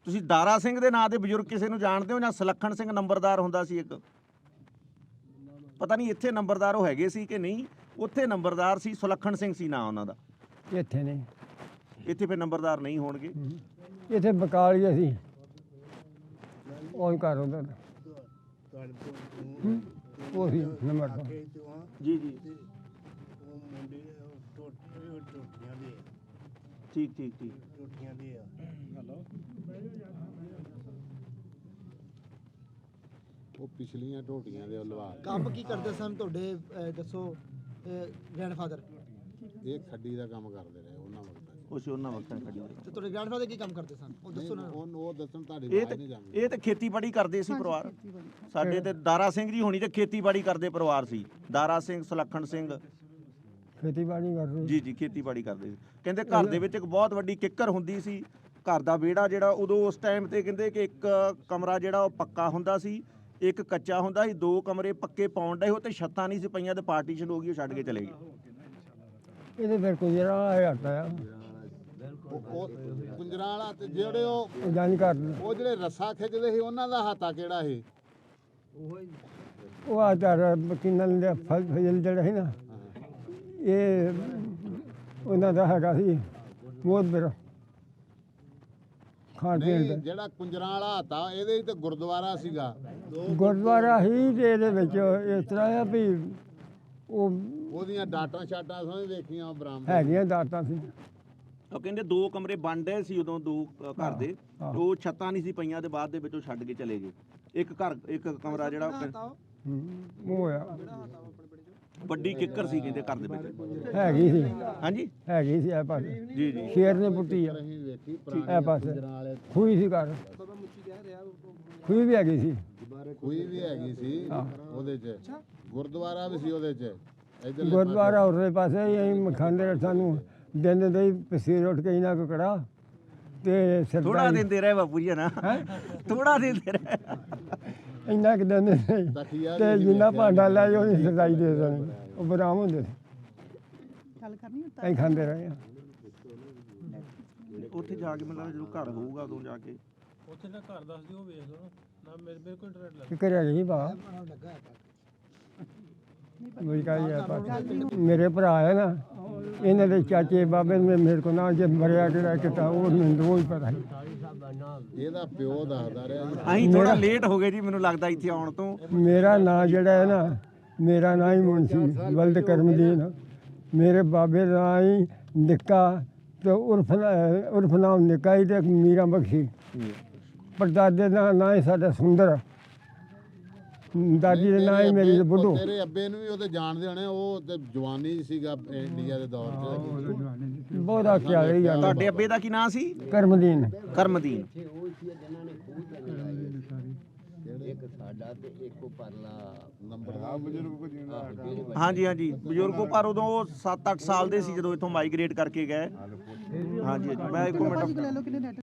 ਤੁਸੀਂ ਦਾਰਾ ਸਿੰਘ ਦੇ ਨਾਂ ਦੇ ਬਜ਼ੁਰਗ ਕਿਸੇ ਨੂੰ ਜਾਣਦੇ ਹੋ ਜਾਂ ਸੁਲੱਖਣ ਸਿੰਘ ਨੰਬਰਦਾਰ ਹੁੰਦਾ ਸੀ ਇੱਕ? ਪਤਾ ਨਹੀਂ ਇੱਥੇ ਨੰਬਰਦਾਰ ਉਹ ਹੈਗੇ ਸੀ ਕਿ ਨਹੀਂ। ਉੱਥੇ ਨੰਬਰਦਾਰ ਸੀ ਸੁਲੱਖਣ ਸਿੰਘ ਸੀ ਨਾਂ ਉਹਨਾਂ ਦਾ। ਇੱਥੇ ਨਹੀਂ, ਇੱਥੇ ਫਿਰ ਨੰਬਰਦਾਰ ਨਹੀਂ ਹੋਣਗੇ। ਇੱਥੇ ਬਕਾਲੀ ਅਸੀਂ ਉਹ ਘਰ ਉਹਦਾ ਉਹ ਸੀ ਨੰਬਰ ਤੋਂ ਜੀ ਜੀ ਠੀਕ ਠੀਕ ਠੀਕ ਉਹ ਪਿਛਲੀਆਂ ਢੋਟੀਆਂ ਦੇ ਲਵਾ ਕੰਮ ਕੀ ਕਰਦੇ ਸਨ ਤੁਹਾਡੇ ਦੱਸੋ ਗ੍ਰੈਂਡਫਾਦਰ? ਇਹ ਖੱਡੀ ਦਾ ਕੰਮ ਕਰਦੇ ਰਹੇ ਉਹਨਾਂ ਵਕਤਾਂ 'ਚ। ਕੁਛ ਉਹਨਾਂ ਵਕਤਾਂ ਖੜੀ ਤੇ ਤੁਹਾਡੇ ਗ੍ਰੈਂਡਫਾਦਰ ਕੀ ਕੰਮ ਕਰਦੇ ਸਨ ਉਹ ਦੱਸੋ ਨਾ। ਉਹ ਦੱਸਣ ਤੁਹਾਡੀ ਇਹ ਆਵਾਜ਼ ਨਹੀਂ ਜਾਂਦੀ। ਇਹ ਤੇ ਖੇਤੀਬਾੜੀ ਕਰਦੇ ਸੀ ਪਰਿਵਾਰ ਸਾਡੇ ਤੇ ਦਾਰਾ ਸਿੰਘ ਜੀ ਹੋਣੀ ਤੇ ਖੇਤੀਬਾੜੀ ਕਰਦੇ ਪਰਿਵਾਰ ਸੀ ਦਾਰਾ ਸਿੰਘ ਸੁਲੱਖਣ ਸਿੰਘ ਖੇਤੀਬਾੜੀ ਕਰਦੇ ਜੀ ਜੀ ਖੇਤੀਬਾੜੀ ਕਰਦੇ ਸੀ ਕਹਿੰਦੇ ਘਰ ਦੇ ਵਿੱਚ ਇੱਕ ਬਹੁਤ ਵੱਡੀ ਕਿੱਕਰ ਹੁੰਦੀ ਸੀ ਘਰ ਦਾ ਵਿਹੜਾ ਜਿਹੜਾ ਉਦੋਂ ਉਸ ਟਾਈਮ ਤੇ ਕਹਿੰਦੇ ਕਿ ਇੱਕ ਕਮਰਾ ਜਿਹੜਾ ਉਹ ਪੱਕਾ ਹੁੰਦਾ ਸੀ ਇੱਕ ਕੱਚਾ ਹੁੰਦਾ ਸੀ 2 ਕਮਰੇ ਪੱਕੇ ਪਾਉਣ ਡਏ ਉਹ ਤੇ ਛੱਤਾਂ ਨਹੀਂ ਸੀ ਪਈਆਂ ਤੇ ਪਾਰਟੀਸ਼ਨ ਹੋ ਗਈ ਉਹ ਛੱਡ ਕੇ ਚਲੇ ਗਏ ਇਹਦੇ ਫਿਰ ਕੋਈ ਜਿਹੜਾ ਹਟਦਾ ਆ ਉਹ ਕੁੰਜਰਾਂ ਵਾਲਾ ਤੇ ਜਿਹੜੇ ਉਹ ਜਾਣੀ ਕਰ ਉਹ ਜਿਹੜੇ ਰੱਸਾ ਖਿੱਚਦੇ ਸੀ ਉਹਨਾਂ ਦਾ ਹਾਤਾ ਕਿਹੜਾ ਸੀ? ਉਹ ਆਧਾਰ ਕਿੰਨਲ ਦੇ ਫਲ ਫਜਲ ਜਿਹੜਾ ਸੀ ਨਾ ਇਹ ਉਹਨਾਂ ਦਾ ਹੈਗਾ ਸੀ ਬਹੁਤ ਬੜਾ ਖਾਣ ਪੀਣ ਨਹੀਂ ਦਾ ਜਿਹੜਾ ਕੁੰਜਰਾਂ ਵਾਲਾ ਹਾਤਾ ਇਹਦੇ ਹੀ ਤੇ ਗੁਰਦੁਆਰਾ ਸੀਗਾ। ਗੁਰਦੁਆਰਾ ਹੀ ਤੇ ਇਹਦੇ ਵਿੱਚ ਇਸ ਤਰ੍ਹਾਂ ਆ ਵੀ ਉਹ ਉਹਦੀਆਂ ਡਾਟਾਂ ਸ਼ਾਟਾਂ ਸਮਝ ਵੇਖੀਆਂ ਉਹ ਬਰਾਮਦ ਹੈਗੀਆਂ ਦਾਤਾਂ ਸੀ ਉਹ ਕਹਿੰਦੇ 2 ਕਮਰੇ ਬਣ ਡਏ ਸੀ ਉਦੋਂ 2 ਘਰ ਦੇ ਉਹ ਛੱਤਾਂ ਨਹੀਂ ਸੀ ਪਈਆਂ ਤੇ ਬਾਅਦ ਦੇ ਵਿੱਚ ਉਹ ਛੱਡ ਕੇ ਚਲੇ ਗਏ ਇੱਕ ਕਮਰਾ ਜਿਹੜਾ ਉਹ ਆ ਵੱਡੀ ਕਿੱਕਰ ਸੀ ਕਹਿੰਦੇ ਘਰ ਦੇ ਵਿੱਚ ਹੈਗੀ ਸੀ ਹਾਂਜੀ ਹੈਗੀ ਸੀ ਇਹ ਪਾਸੇ ਜੀ ਜੀ ਸ਼ੇਰ ਨੇ ਪੁੱਟੀ ਆ ਅਸੀਂ ਵੇਖੀ ਇਹ ਪਾਸੇ ਖੂਹੀ ਸੀ ਘਰ ਖੂਹੀ ਵੀ ਹੈਗੀ ਸੀ ਕੋਈ ਵੀ ਹੈਗੀ ਸੀ ਉਹਦੇ 'ਚ ਗੁਰਦੁਆਰਾ ਵੀ ਸੀ ਉਹਦੇ 'ਚ ਇੱਧਰਲੇ ਗੁਰਦੁਆਰਾ ਉਰਲੇ ਪਾਸੇ ਅਸੀਂ ਖਾਂਦੇ ਸਾਨੂੰ ਦਿਨ ਦੇ ਪਸੀਰ ਉੱਠ ਕੇ ਇਹਨਾਂ ਕੋ ਕੜਾ ਤੇ ਥੋੜਾ ਸਰਦਾਈ ਦਿੰਦੇ ਰਹੇ ਬਾਪੂ ਜੀ ਨਾ ਥੋੜਾ ਦਿੰਦੇ ਰਹੇ ਇੰਨਾ ਕਿ ਦਿੰਦੇ ਸੀ ਤਖੀਆ ਤੇ ਜਿੰਨਾ ਭਾਂਡਾ ਲੈ ਜਾਓ ਉਹਦੀ ਸਰਦਾਈ ਦੇ ਦੇਣੀ ਉਹ ਬਰਾਮ ਹੁੰਦੇ ਸੀ ਗੱਲ ਕਰਨੀ ਅਸੀਂ ਖਾਂਦੇ ਰਹੇ ਆ ਉੱਥੇ ਜਾ ਕੇ ਮਤਲਬ ਜਦੋਂ ਘਰ ਹੋਊਗਾ ਉਦੋਂ ਜਾ ਕੇ ਉੱਥੇ ਦਾ ਘਰ ਦੱਸ ਦਿਓ ਉਹ ਵੇਖ ਲਓ ਨਾ ਮੇਰੇ ਕੋਲ ਇੰਟਰਨੈਟ ਲੱਗ ਕਿ ਕਰਿਆ ਜੀ ਬਾ ਮੇਰੇ ਭਰਾ ਹੈ ਨਾ ਇਹਨਾਂ ਦੇ ਚਾਚੇ ਬਾਬੇ ਨੇ ਮੇਰੇ ਕੋਲ ਨਾ ਜੇ ਮਰਿਆ ਕਿਹੜਾ ਕਿਤਾ ਉਹ ਮੈਨੂੰ ਹੀ ਪਤਾ ਇਹਦਾ ਪਿਓ ਦੱਸਦਾ ਰਿਹਾ ਜੀ। ਅਸੀਂ ਥੋੜਾ ਲੇਟ ਹੋ ਗਏ ਜੀ ਮੈਨੂੰ ਲੱਗਦਾ ਇੱਥੇ ਆਉਣ ਤੋਂ ਮੇਰਾ ਨਾਂ ਜਿਹੜਾ ਹੈ ਨਾ ਮੇਰਾ ਨਾਂ ਹੀ ਮੁਨਸ਼ੀ ਬਲਦ ਕਰਮਦੀਨ ਮੇਰੇ ਬਾਬੇ ਦਾ ਨਾਂ ਹੀ ਨਿੱਕਾ ਤੇ ਉਰਫ ਨਾਮ ਨਿੱਕਾ ਹੀ ਤੇ ਮੀਰਾ ਬਖਸ਼ੀ ਪਰਦਾਦੇ ਦਾ ਨਾਂ ਹੀ ਸਾਡਾ ਸੁੰਦਰ ਦਾਦੀ ਦੇ ਨਾਂ ਹੀ ਮੇਰੀ ਬੁੱਢੂ ਤੇਰੇ ਅੱਬੇ ਨੂੰ ਵੀ ਉਹਦੇ ਜਾਣਦੇ ਹੋਣੇ ਉਹ ਤੇ ਜਵਾਨੀ 'ਚ ਸੀਗਾ ਇੰਡੀਆ ਦੇ ਦੌਰ 'ਚ ਬਹੁਤ ਆਖਿਆ ਰਹੀ ਜਾਂਦਾ ਤੁਹਾਡੇ ਅੱਬੇ ਦਾ ਕੀ ਨਾਂ ਸੀ ਕਰਮਦੀਨ ਕਰਮਦੀਨ ਉਹ ਸੀ ਜਿਨ੍ਹਾਂ ਨੇ ਖੂਹ ਤੇ ਲਗਾਏ ਇੱਕ ਸਾਡਾ ਤੇ ਇੱਕ ਉਹ ਪਰਲਾ ਨੰਬਰ ਆ ਬਜ਼ੁਰਗ ਕੋ ਜਿੰਦਾ ਹਾਂਜੀ ਹਾਂਜੀ ਬਜ਼ੁਰਗੋ ਪਰ ਉਦੋਂ ਉਹ 7-8 ਸਾਲ ਦੇ ਸੀ ਜਦੋਂ ਇੱਥੋਂ ਮਾਈਗ੍ਰੇਟ ਕਰਕੇ ਗਏ ਹਾਂਜੀ ਹਾਂਜੀ ਮੈਂ ਇੱਕ ਮਿੰਟ ਲੈ ਲਓ ਕਿੰਨੇ ਨੈਟ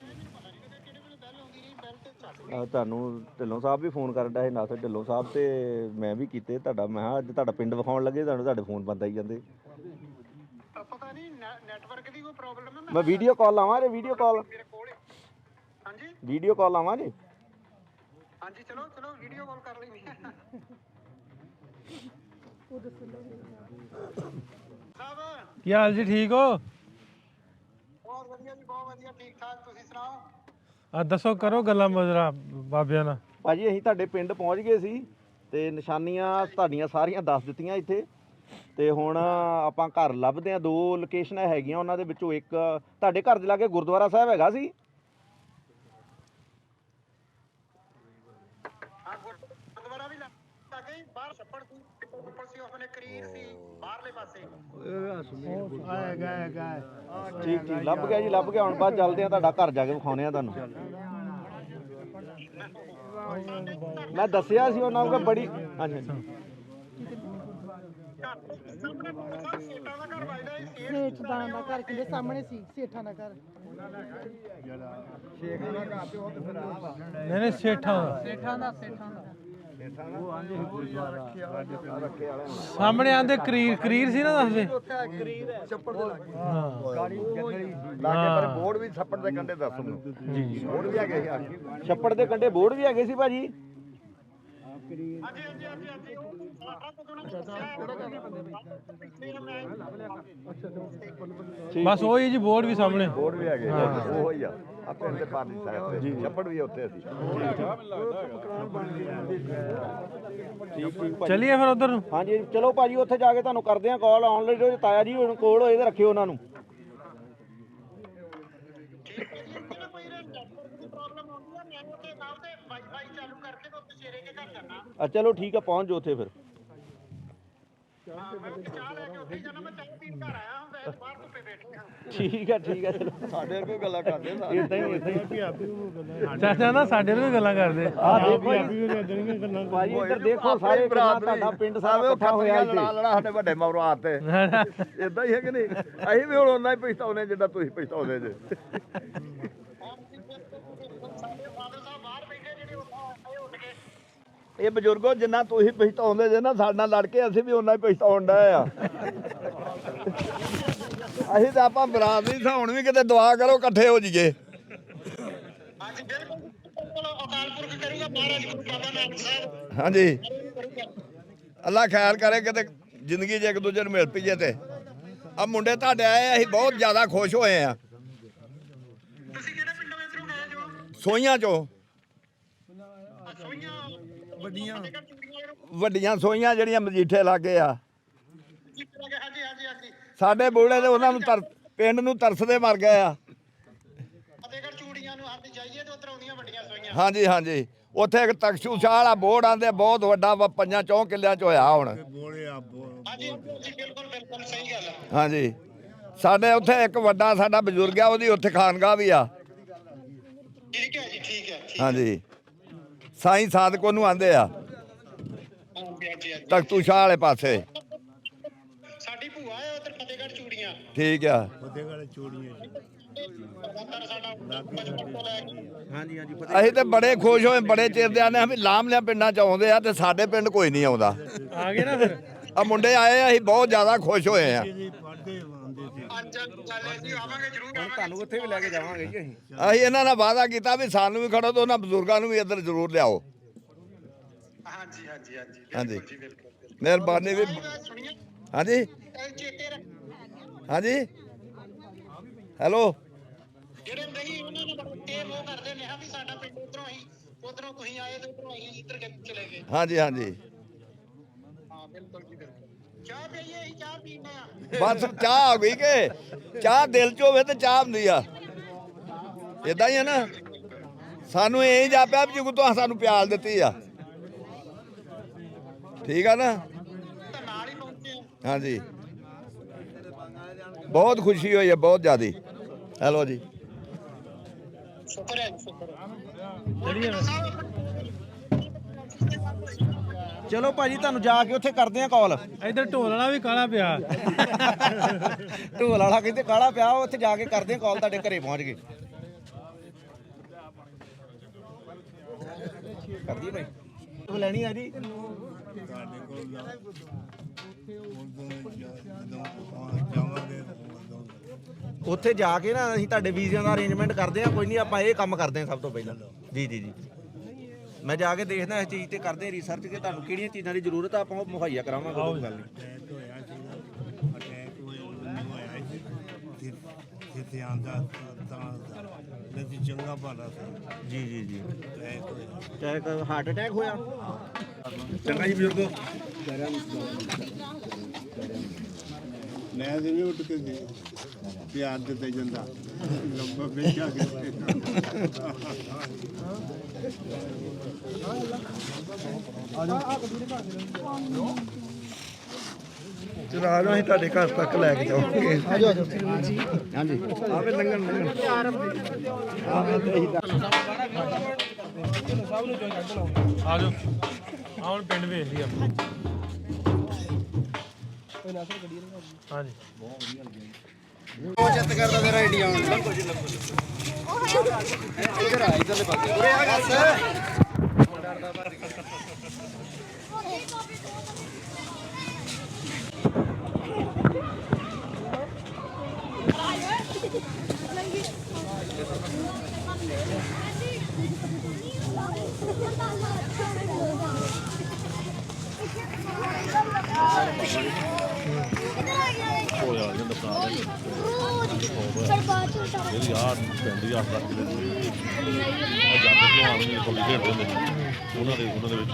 ਤੁਹਾਨੂੰ ਢਿੱਲੋਂ ਸਾਹਿਬ ਵੀ ਫੋਨ ਕਰਦਾ ਹੈ ਨਾਸਰ ਢਿੱਲੋਂ ਸਾਹਿਬ ਤੇ ਮੈਂ ਵੀ ਕੀਤੇ ਤੁਹਾਡਾ ਮੈਂ ਕਿਹਾ ਅੱਜ ਤੁਹਾਡਾ ਪਿੰਡ ਵਿਖਾਉਣ ਲੱਗੇ ਤੁਹਾਨੂੰ ਤੁਹਾਡੇ ਫੋਨ ਬੰਦ ਆਈ ਜਾਂਦੇ ਪਤਾ ਨਹੀਂ ਨੈਟਵਰਕ ਦੀ ਕੋਈ ਪ੍ਰੋਬਲਮ ਹੈ ਮੈਂ ਵੀਡੀਓ ਕਾਲ ਲਾਵਾਂ ਜੇ ਵੀਡੀਓ ਕਾਲ ਮੇਰੇ ਕੋਲ ਹਾਂਜੀ ਵੀਡੀਓ ਕਾਲ ਲਾਵਾਂ ਜੇ ਹਾਂਜੀ ਚਲੋ ਚਲੋ ਵੀਡੀਓ ਕਾਲ ਕਰ ਲੈਣੀ ਸਾਹਿਬ ਕੀ ਹਾਲ ਜੀ ਠੀਕ ਹੋ ਬਹੁਤ ਵਧੀਆ ਜੀ ਬਹੁਤ ਵਧੀਆ ਠੀਕ ਠਾਕ ਤੁਸੀਂ ਸੁਣਾਓ ਆ ਦੱਸੋ ਕਰੋ ਗੱਲਾਂ ਮਜ਼ਰਾ ਬਾਬਿਆਂ ਨਾਲ ਭਾਜੀ ਅਸੀਂ ਤੁਹਾਡੇ ਪਿੰਡ ਪਹੁੰਚ ਗਏ ਸੀ ਤੇ ਨਿਸ਼ਾਨੀਆਂ ਤੁਹਾਡੀਆਂ ਸਾਰੀਆਂ ਦੱਸ ਦਿੱਤੀਆਂ ਇੱਥੇ ਤੇ ਹੁਣ ਆਪਾਂ ਘਰ ਲੱਭਦੇ ਆ 2 ਲੋਕੇਸ਼ਨਾਂ ਹੈਗੀਆਂ ਉਹਨਾਂ ਦੇ ਵਿੱਚੋਂ ਇੱਕ ਤੁਹਾਡੇ ਘਰ ਦੇ ਲਾਗੇ ਗੁਰਦੁਆਰਾ ਸਾਹਿਬ ਹੈਗਾ ਸੀ ਗੁਰਦੁਆਰਾ ਵੀ ਲੱਗੇ ਹੀ ਬਾਹਰ ਛੱਪੜ ਸੀ ਉੱਪਰ ਸੀ ਆਪਣੇ ਕਰੀਰ ਸੀ ਬਾਹਰਲੇ ਪਾਸੇ ਠੀਕ ਠੀਕ ਲੱਭ ਗਿਆ ਜੀ ਲੱਭ ਗਿਆ ਹੁਣ ਬਾਅਦ ਚੱਲਦੇ ਆ ਤੁਹਾਡਾ ਘਰ ਜਾ ਕੇ ਵਿਖਾਉਣੇ ਆ ਤੁਹਾਨੂੰ ਮੈਂ ਦੱਸਿਆ ਸੀ ਉਹਨਾਂ ਨੂੰ ਕਿ ਬੜੀ ਹਾਂਜੀ ਸੇਠਾਂ ਦਾ ਘਰ ਵੱਜਦਾ ਸੀ ਸੇਠਾਂ ਦਾ ਘਰ ਕਿਹਦੇ ਸਾਹਮਣੇ ਸੀ ਸੇਠਾਂ ਦਾ ਘਰ ਨਹੀਂ ਨਹੀਂ ਸੇਠਾਂ ਦਾ ਸੇਠਾਂ ਦਾ ਸਾਹਮਣੇ ਆਂਦੇ ਕਰੀਰ ਸੀ ਨਾ ਦੱਸਦੇ ਛੱਪੜ ਦੇ ਲਾਗੇ ਪਰ ਬੋਰਡ ਵੀ ਛੱਪੜ ਦੇ ਕੰਢੇ ਦੱਸ ਮੈਨੂੰ ਜੀ ਬੋਰਡ ਵੀ ਹੈਗੇ ਸੀ ਛੱਪੜ ਦੇ ਕੰਢੇ ਬੋਰਡ ਵੀ ਹੈਗੇ ਸੀ ਭਾਜੀ ਹਾਂਜੀ ਹਾਂਜੀ ਹਾਂਜੀ ਹਾਂਜੀ ਉਹ ਸਾਰਾ ਕੁਝ ਬਸ ਉਹੀ ਜੀ ਬੋਰਡ ਵੀ ਸਾਹਮਣੇ ਬੋਰਡ ਵੀ ਹੈਗੇ ਉਹ ਹੀ ਆ ਆ ਪਿੰਡ ਦੇ ਪਾਰਲੀ ਸਾਈਡ ਤੇ ਛੱਪੜ ਵੀ ਉੱਥੇ ਸੀ ਚਲਿਏ ਫਿਰ ਉਧਰ ਨੂੰ। ਹਾਂਜੀ ਚਲੋ ਭਾਜੀ ਉੱਥੇ ਜਾ ਕੇ ਤੁਹਾਨੂੰ ਕਰਦੇ ਆ ਕਾਲ ਆਨਲਾਈਨ ਤਾਇਆ ਜੀ ਹੁਣ ਕੋਲ ਹੋਏ ਤੇ ਰੱਖਿਓ ਉਹਨਾਂ ਨੂੰ। ਚਲੋ ਠੀਕ ਆ ਪਹੁੰਚ ਜਾਓ ਉੱਥੇ ਫਿਰ। ਠੀਕ ਆ ਚਲੋ ਸਾਡੇ ਕੋਈ ਗੱਲਾਂ ਕਰਦੇ ਇਦਾਂ ਹੀ ਚਾਚਾ ਨਾ ਸਾਡੇ ਨੂੰ ਵੀ ਗੱਲਾਂ ਕਰਦੇ। ਆ ਦੇਖੋ ਜੀ ਭਾਜੀ ਇੱਧਰ ਦੇਖੋ ਸਾਰੇ ਤੁਹਾਡਾ ਪਿੰਡ ਸਾਰਾ ਇਕੱਠਾ ਹੋਇਆ ਇੱਥੇ। ਲੜਾ ਸਾਡੇ ਵੱਡੇ ਮੌਰਾ ਤੇ ਇਦਾਂ ਹੀ ਹੈ ਕਿ ਨਹੀਂ? ਅਸੀਂ ਵੀ ਹੁਣ ਉਹਨਾਂ ਹੀ ਪਛਤਾਉਨੇ ਜਿੱਦਾਂ ਤੁਸੀਂ ਪਛਤਾਉਂਦੇ ਜੇ। ਇਹ ਬਜ਼ੁਰਗੋ ਜਿੰਨਾ ਤੁਸੀਂ ਪਛਤਾਉਂਦੇ ਜੇ ਨਾ ਸਾਡੇ ਨਾਲ ਲੜ ਕੇ ਅਸੀਂ ਵੀ ਉਹਨਾਂ ਹੀ ਪਛਤਾਉਣ ਡਏ ਆ। ਅਸੀਂ ਤਾਂ ਆਪਾਂ ਬਰਾਤ ਨਹੀਂ ਹੁਣ ਵੀ ਕਿਤੇ ਦੁਆ ਕਰੋ ਇਕੱਠੇ ਹੋ ਜਾਈਏ। ਹਾਂਜੀ ਅੱਲਾ ਖੈਰ ਕਰੇ ਕਿਤੇ ਜ਼ਿੰਦਗੀ 'ਚ ਇੱਕ ਦੂਜੇ ਨੂੰ ਮਿਲ ਪਈਏ ਤੇ ਆ ਮੁੰਡੇ ਤੁਹਾਡੇ ਆਏ ਅਸੀਂ ਬਹੁਤ ਜ਼ਿਆਦਾ ਖੁਸ਼ ਹੋਏ ਆ। ਸੋਈਆਂ ਚੋਂ ਵੱਡੀਆਂ ਸੋਈਆਂ ਜਿਹੜੀਆਂ ਮਜੀਠੇ ਲਾਗੇ ਆ ਸਾਡੇ ਬੋਲੇ ਤੇ ਉਹਨਾਂ ਨੂੰ ਪਿੰਡ ਨੂੰ ਤਰਸਦੇ ਮਰ ਗਏ ਆ। ਹਾਂਜੀ ਹਾਂਜੀ ਉੱਥੇ ਇੱਕ ਤਖਸ਼ੂਸ਼ਾਹ ਵਾਲਾ ਬੋਰਡ ਆਂਦੇ ਬਹੁਤ ਵੱਡਾ 5-4 ਕਿੱਲਿਆਂ ਚ ਹੋਇਆ ਹੁਣ। ਹਾਂਜੀ ਸਾਡੇ ਉੱਥੇ ਇੱਕ ਵੱਡਾ ਸਾਡਾ ਬਜ਼ੁਰਗ ਆ ਉਹਦੀ ਉੱਥੇ ਖਾਨਗਾਹ ਵੀ ਆ। ਠੀਕ ਹੈ ਜੀ ਠੀਕ ਹੈ। ਹਾਂਜੀ ਸਾਈਂ ਸਾਦਕ ਉਹਨੂੰ ਆਂਦੇ ਆ ਤਖਤੂ ਸ਼ਾਹ ਵਾਲੇ ਪਾਸੇ। ਸਾਡੀ ਭੂਆ ਹੈ ਉਧਰ ਫਤਿਹਗੜ੍ਹ ਚੂੜੀਆਂ। ਠੀਕ ਆ ਫਤਿਹਗੜ੍ਹ ਚੂੜੀਆਂ ਹਾਂਜੀ ਹਾਂਜੀ ਅਸੀਂ ਤੇ ਬੜੇ ਖੁਸ਼ ਹੋਏ ਬੜੇ ਚਿਰ ਦੇ ਆਨੇ ਵੀ ਲਾਮਲਿਆਂ ਪਿੰਡਾਂ ਚ ਆਉਂਦੇ ਆ ਤੇ ਸਾਡੇ ਪਿੰਡ ਕੋਈ ਨਹੀਂ ਆਉਂਦਾ। ਆ ਗਏ ਨਾ ਫਿਰ ਆ ਮੁੰਡੇ ਆਏ ਅਸੀਂ ਬਹੁਤ ਜ਼ਿਆਦਾ ਖੁਸ਼ ਹੋਏ ਆ। ਤੁਹਾਨੂੰ ਉੱਥੇ ਵੀ ਲੈ ਕੇ ਜਾਵਾਂਗੇ ਜੀ ਅਸੀਂ। ਅਸੀਂ ਇਹਨਾਂ ਨਾਲ ਵਾਅਦਾ ਕੀਤਾ ਵੀ ਸਾਨੂੰ ਵੀ ਖੜੋ ਤੇ ਉਹਨਾਂ ਬਜ਼ੁਰਗਾਂ ਨੂੰ ਵੀ ਇੱਧਰ ਜ਼ਰੂਰ ਲਿਆਓ। ਹਾਂਜੀ ਹਾਂਜੀ ਹਾਂਜੀ ਹਾਂਜੀ ਮਿਹਰਬਾਨੀ ਵੀ। ਹਾਂਜੀ ਹਾਂਜੀ ਹੈਲੋ ਜਿਹੜੇ ਨਹੀਂ ਉਹਨਾਂ ਨੂੰ ਬੜੇ ਉਹ ਕਰਦੇ ਨੇ ਵੀ ਸਾਡਾ ਪਿੰਡ ਉਧਰੋਂ ਹੀ ਉਧਰੋਂ ਤੁਸੀਂ ਆਏ ਤੇ ਉਧਰੋਂ ਅਸੀਂ ਇੱਧਰ ਚਲੇ ਗਏ। ਹਾਂਜੀ ਹਾਂਜੀ ਹਾਂ ਬਿਲਕੁਲ ਜੀ ਬਿਲਕੁਲ। ਚਾਹ ਪੀਈਏ ਅਸੀਂ ਚਾਹ ਪੀਂਦੇ ਆ। ਬਸ ਚਾਹ ਆ ਗਈ ਕਿ ਚਾਹ ਦਿਲ ਚ ਹੋਵੇ ਤੇ ਚਾਹ ਹੁੰਦੀ ਆ ਇਦਾਂ ਹੀ ਆ ਨਾ। ਸਾਨੂੰ ਇਹ ਜਾਪਿਆ ਵੀ ਜੇ ਤੂੰ ਸਾਨੂੰ ਪਿਆਲ ਦਿੱਤੀ ਆ। ਠੀਕ ਆ ਨਾ। ਹਾਂਜੀ ਬਹੁਤ ਖੁਸ਼ੀ ਹੋਈ ਹੈ ਬਹੁਤ ਜ਼ਿਆਦੀ। ਹੈਲੋ ਜੀ ਸ਼ੁਕਰ ਹੈ ਸ਼ੁਕਰ ਹੈ। ਚਲੋ ਭਾਜੀ ਤੁਹਾਨੂੰ ਜਾ ਕੇ ਉੱਥੇ ਕਰਦੇ ਆ ਕਾਲ। ਇੱਧਰ ਢੋਲ ਵਾਲਾ ਵੀ ਕਾਲਾ ਪਿਆ। ਢੋਲ ਵਾਲਾ ਕਹਿੰਦੇ ਕਾਲਾ ਪਿਆ ਉੱਥੇ ਜਾ ਕੇ ਕਰਦੇ ਆ ਕਾਲ ਤੁਹਾਡੇ ਘਰੇ ਪਹੁੰਚ ਗਏ। ਕਰਦੀ ਭਾਈ ਉਹ ਲੈਣੀ ਆ ਜੀ। ਉੱਥੇ ਜਾ ਕੇ ਨਾ ਅਸੀਂ ਤੁਹਾਡੇ ਵੀਜ਼ਿਆਂ ਦਾ ਅਰੇਂਜਮੈਂਟ ਕਰਦੇ ਆ। ਕੋਈ ਨਹੀਂ ਆਪਾਂ ਇਹ ਕੰਮ ਕਰਦੇ ਆ ਸਭ ਤੋਂ ਪਹਿਲਾਂ। ਜੀ ਜੀ ਜੀ ਮੈਂ ਜਾ ਕੇ ਦੇਖਦਾ ਇਸ ਚੀਜ਼ ਤੇ ਕਰਦੇ ਰਿਸਰਚ ਕਿ ਤੁਹਾਨੂੰ ਕਿਹੜੀਆਂ ਚੀਜ਼ਾਂ ਦੀ ਜ਼ਰੂਰਤ ਆ ਆਪਾਂ ਉਹ ਮੁਹੱਈਆ ਕਰਾਵਾਂਗੇ। ਕੋਈ ਗੱਲ ਨਹੀਂ। ਜਿੱਥੇ ਆਂਦਾ ਤਾਂ ਚੰਗਾ ਭਾਲਾ ਸੀ। ਜੀ ਜੀ ਜੀ ਚਾਹੇ ਹਾਰਟ ਅਟੈਕ ਹੋਇਆ। ਚੰਗਾ ਜੀ ਬਜ਼ੁਰਗੋ ਮੈਂ ਤੇ ਵੀ ਉੱਠ ਕੇ ਗਏ ਪਿਆਰ ਦਿੱਤੇ ਜਾਂਦਾ ਲੰਬਾ ਵੇਖਿਆ ਕੇ ਚਲਾ ਲਓ ਅਸੀਂ ਤੁਹਾਡੇ ਘਰ ਤੱਕ ਲੈ ਕੇ ਜਾਵਾਂਗੇ। ਆਜੋ ਆਜੋ ਹਾਂਜੀ ਆਵੇ ਲੰਗਣ ਆ ਜਾਓ ਆ ਹੁਣ ਪਿੰਡ ਵੇਖ ਲਈ ਆਪਾਂ। ਹਾਂਜੀ ਉਹ ਚੈੱਕ ਕਰਦਾ ਤੇਰਾ ਆਈਡੀਆ ਆਉਣ ਦਾ। ਇਧਰ ਆ ਇਧਰਲੇ ਪਾਸੇ ਉਰੇ ਆ ਗੱਲ। ਹੋ ਜਾ ਇਹਦੀ ਆਹ ਪਿੰਡ ਦੀ ਆਸ ਰੱਖ ਲੈਂਦੀ ਜਾਂਦੇ ਭਲਵਾਨ ਵੀ ਕਬੱਡੀ ਖੇਡਦੇ ਹੁੰਦੇ ਸੀ ਉਹਨਾਂ ਦੇ ਵਿੱਚ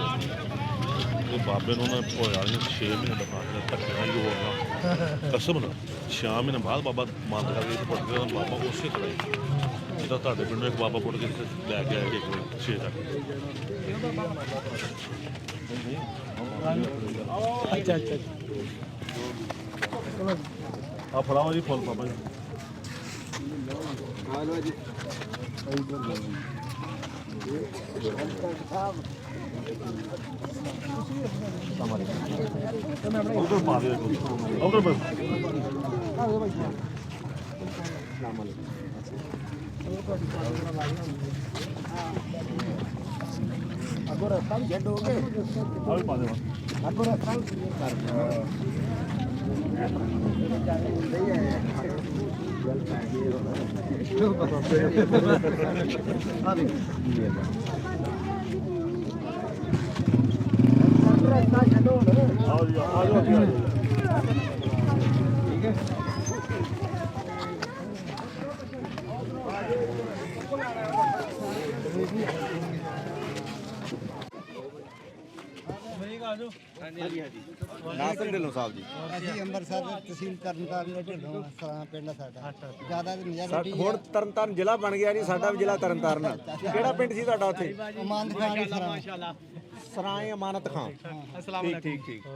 ਇਹ ਬਾਬੇ ਨੂੰ ਉਹਨਾਂ ਹੋਇਆ 6 ਮਹੀਨੇ ਦਾ ਫਾਸਲਾ ਧੱਕੇ ਨਾਲ ਹੀ ਹੋਣਾ ਕਸਮ ਨਾਲ 6 ਮਹੀਨੇ ਬਾਅਦ ਬਾਬਾ ਮੰਨ ਕਰਕੇ ਪੁੱਟ ਗਿਆ ਬਾਬਾ ਉਸੇ ਤਰ੍ਹਾਂ ਹੀ ਇਹਦਾ ਤੁਹਾਡੇ ਪਿੰਡੋਂ ਇੱਕ ਬਾਬਾ ਪੁੱਟ ਕੇ ਲੈ ਕੇ ਆਇਆ ਇੱਕ ਵਾਰ 6 ਤੱਕ ਅੱਛਾ ਆ ਫੜਾਓ ਜੀ ਫੁੱਲ ਬਾਬਾ ਜੀ ਉਧਰ ਪਾ ਦੇ ਉਧਰ ਬਸ ਅੱਗੋਂ ਰਸਤਾ ਵੀ ਛੱਡੋਗੇ ਆਹ ਪਾ ਦੇ ਅੱਗੋਂ ਰਸਤਾ ਆਓ ਜੀ ਆ ਜਾਓ ਅੱਗੇ ਆ ਜਾਓ ਠੀਕ ਹੈ ਨਾਸਰ ਢਿੱਲੋਂ ਸਾਹਿਬ ਜੀ ਅਸੀਂ ਅੰਮ੍ਰਿਤਸਰ ਤਹਿਸੀਲ ਤਰਨਤਾਰਨ ਦੇ ਢਿੱਲੋਂ ਸਰਾਂ ਪਿੰਡ ਸਾਡਾ ਜ਼ਿਆਦਾ ਨਜ਼ਾਰਾ ਹੁਣ ਤਰਨਤਾਰਨ ਜ਼ਿਲ੍ਹਾ ਬਣ ਗਿਆ ਜੀ ਸਾਡਾ ਵੀ ਜ਼ਿਲ੍ਹਾ ਤਰਨਤਾਰਨ ਕਿਹੜਾ ਪਿੰਡ ਸੀ ਤੁਹਾਡਾ ਉੱਥੇ ਉਮਾਨ ਖਾਨ ਦੀ ਸਰਾਂ ਸਰਾਏ ਅਮਾਨਤ ਖਾਂ ਠੀਕ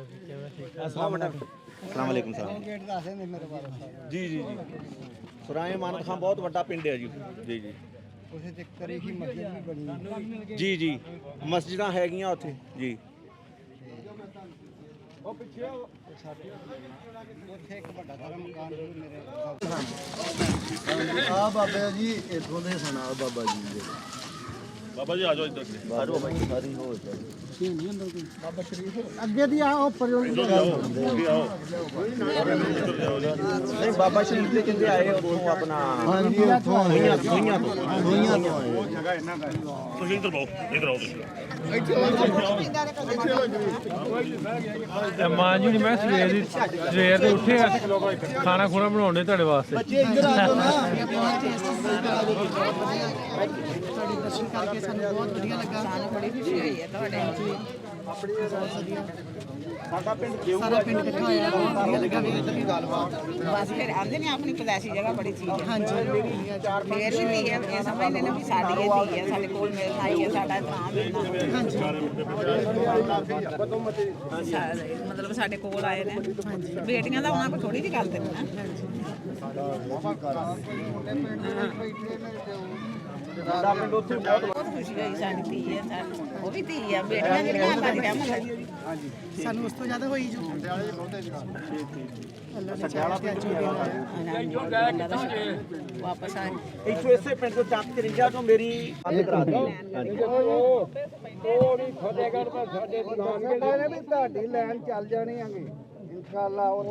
ਅਸਲਾਮ ਅਲੈਕੁਮ ਸਾਹਿਬ ਗੇਟ ਦੱਸਦੇ ਨੇ ਮੇਰੇ ਬਾਰੇ ਜੀ ਸਰਾਏ ਅਮਾਨਤ ਖਾਂ ਬਹੁਤ ਵੱਡਾ ਪਿੰਡ ਹੈ ਜੀ ਜੀ ਉਸੇ ਤੇ ਤਰੀਖੀ ਮਸਜਿਦ ਵੀ ਬਣੀ ਜੀ ਮਸਜਿਦਾਂ ਹੈਗੀਆਂ ਉੱਥੇ ਜੀ ਉਹ ਪਿੱਛੇ ਉੱਥੇ ਇੱਕ ਵੱਡਾ ਸਾਰਾ ਮਕਾਨ ਵੀ ਮੇਰੇ ਆ ਬਾਬਾ ਜੀ ਇਥੋਂ ਦੇ ਸੁਣਾ ਬਾਬਾ ਜੀ ਦੇ ਬਾਬਾ ਜੀ ਆ ਜਾਓ ਇੱਧਰ ਆ ਜਾਓ ਬਾਬਾ ਜੀ ਸਾਰੀ ਹੋ ਬਾਬਾ ਸ਼ਰੀਫ ਅੱਗੇ ਦੀ ਆ ਉੱਪਰ ਅੱਗੇ ਆਓ ਨਹੀਂ ਬਾਬਾ ਸ਼ਰੀਫ ਦੇ ਕਹਿੰਦੇ ਆਏ ਉੱਥੋਂ ਆਪਣਾ ਹਾਂਜੀ ਉੱਥੋਂ ਹੋਈਆਂ ਤੋਂ ਉਹ ਜਗ੍ਹਾ ਇਹਨਾਂ ਦਾ ਤੁਸੀਂ ਇੱਧਰ ਆਓ ਮਾਨ ਜੀ ਮੈਂ ਸਵੇਰ ਦੇ ਉੱਠੇ ਆ ਖਾਣਾ ਖੁਣਾ ਬਣਾਉਣੇ ਤੁਹਾਡੇ ਵਾਸਤੇ ਬੱਚੇ ਇੱਧਰ ਆ ਜਾਓ ਨਾ ਤੁਹਾਡੇ ਦਰਸ਼ਨ ਕਰਕੇ ਸਾਨੂੰ ਬਹੁਤ ਵਧੀਆ ਲੱਗਾ ਸਾਨੂੰ ਬੜੀ ਖੁਸ਼ੀ ਹੋਈ ਹੈ ਤੁਹਾਡੇ ਸਾਡਾ ਪਿੰਡ ਸਾਰਾ ਪਿੰਡ ਇਕੱਠਾ ਹੋਇਆ ਬਹੁਤ ਵਧੀਆ ਲੱਗਾ ਵੇਖ ਕੇ ਬਸ ਫਿਰ ਆਂਦੇ ਨੇ ਆਪਣੀ ਪਦਾਸੀ ਜਗ੍ਹਾ ਬੜੀ ਚੀਜ਼ ਹੈ ਹਾਂਜੀ ਫੇਰ ਵੀ ਧੀ ਹੈ ਇਹ ਸਮਝਦੇ ਨੇ ਵੀ ਸਾਡੀ ਇਹ ਧੀ ਹੈ ਸਾਡੇ ਕੋਲ ਮਿਲ ਆਈ ਹੈ ਸਾਡਾ ਇਤਰਾਮ ਮਤਲਬ ਸਾਡੇ ਕੋਲ ਆਏ ਨੇ ਬੇਟੀਆਂ ਦਾ ਉਹਨਾਂ ਕੋਲ ਥੋੜੀ ਜਿਹੀ ਗੱਲ ਤੇ ਸਾਡਾ ਪਿੰਡ ਉੱਥੇ ਬਹੁਤ ਖੁਸ਼ੀ ਹੋਈ ਸਾਡੀ ਧੀ ਹੈ ਉਹ ਵੀ ਧੀ ਹੈ ਬੇਟੀਆਂ ਜਿਹੜੀਆਂ ਸਾਡੀ ਰਹਿਮਤ ਸਾਨੂੰ ਉਸ ਤੋਂ ਜ਼ਿਆਦਾ ਹੋਈ ਜੋ ਅੱਲਾ ਨੇ ਚਾਹਿਆ ਤੇ ਅੱਜ ਉਹ ਵਾਪਸ ਆਏ ਇੱਥੋਂ ਇਸੇ ਪਿੰਡ ਤੋਂ ਚੱਕ 53 ਤੋਂ ਮੇਰੀ ਹੱਲ ਕਰਾ ਦਿੱਤੀ ਉਹ ਵੀ ਫਤਿਹਗੜ੍ਹ ਪਰ ਸਾਡੇ ਨਾਨਕੇ ਨੇ ਵੀ ਤੁਹਾਡੀ ਲਾਈਨ ਚੱਲ ਜਾਣੀ ਆਂਗੇ ਇਨਸ਼ਾਅੱਲਾ ਉਹ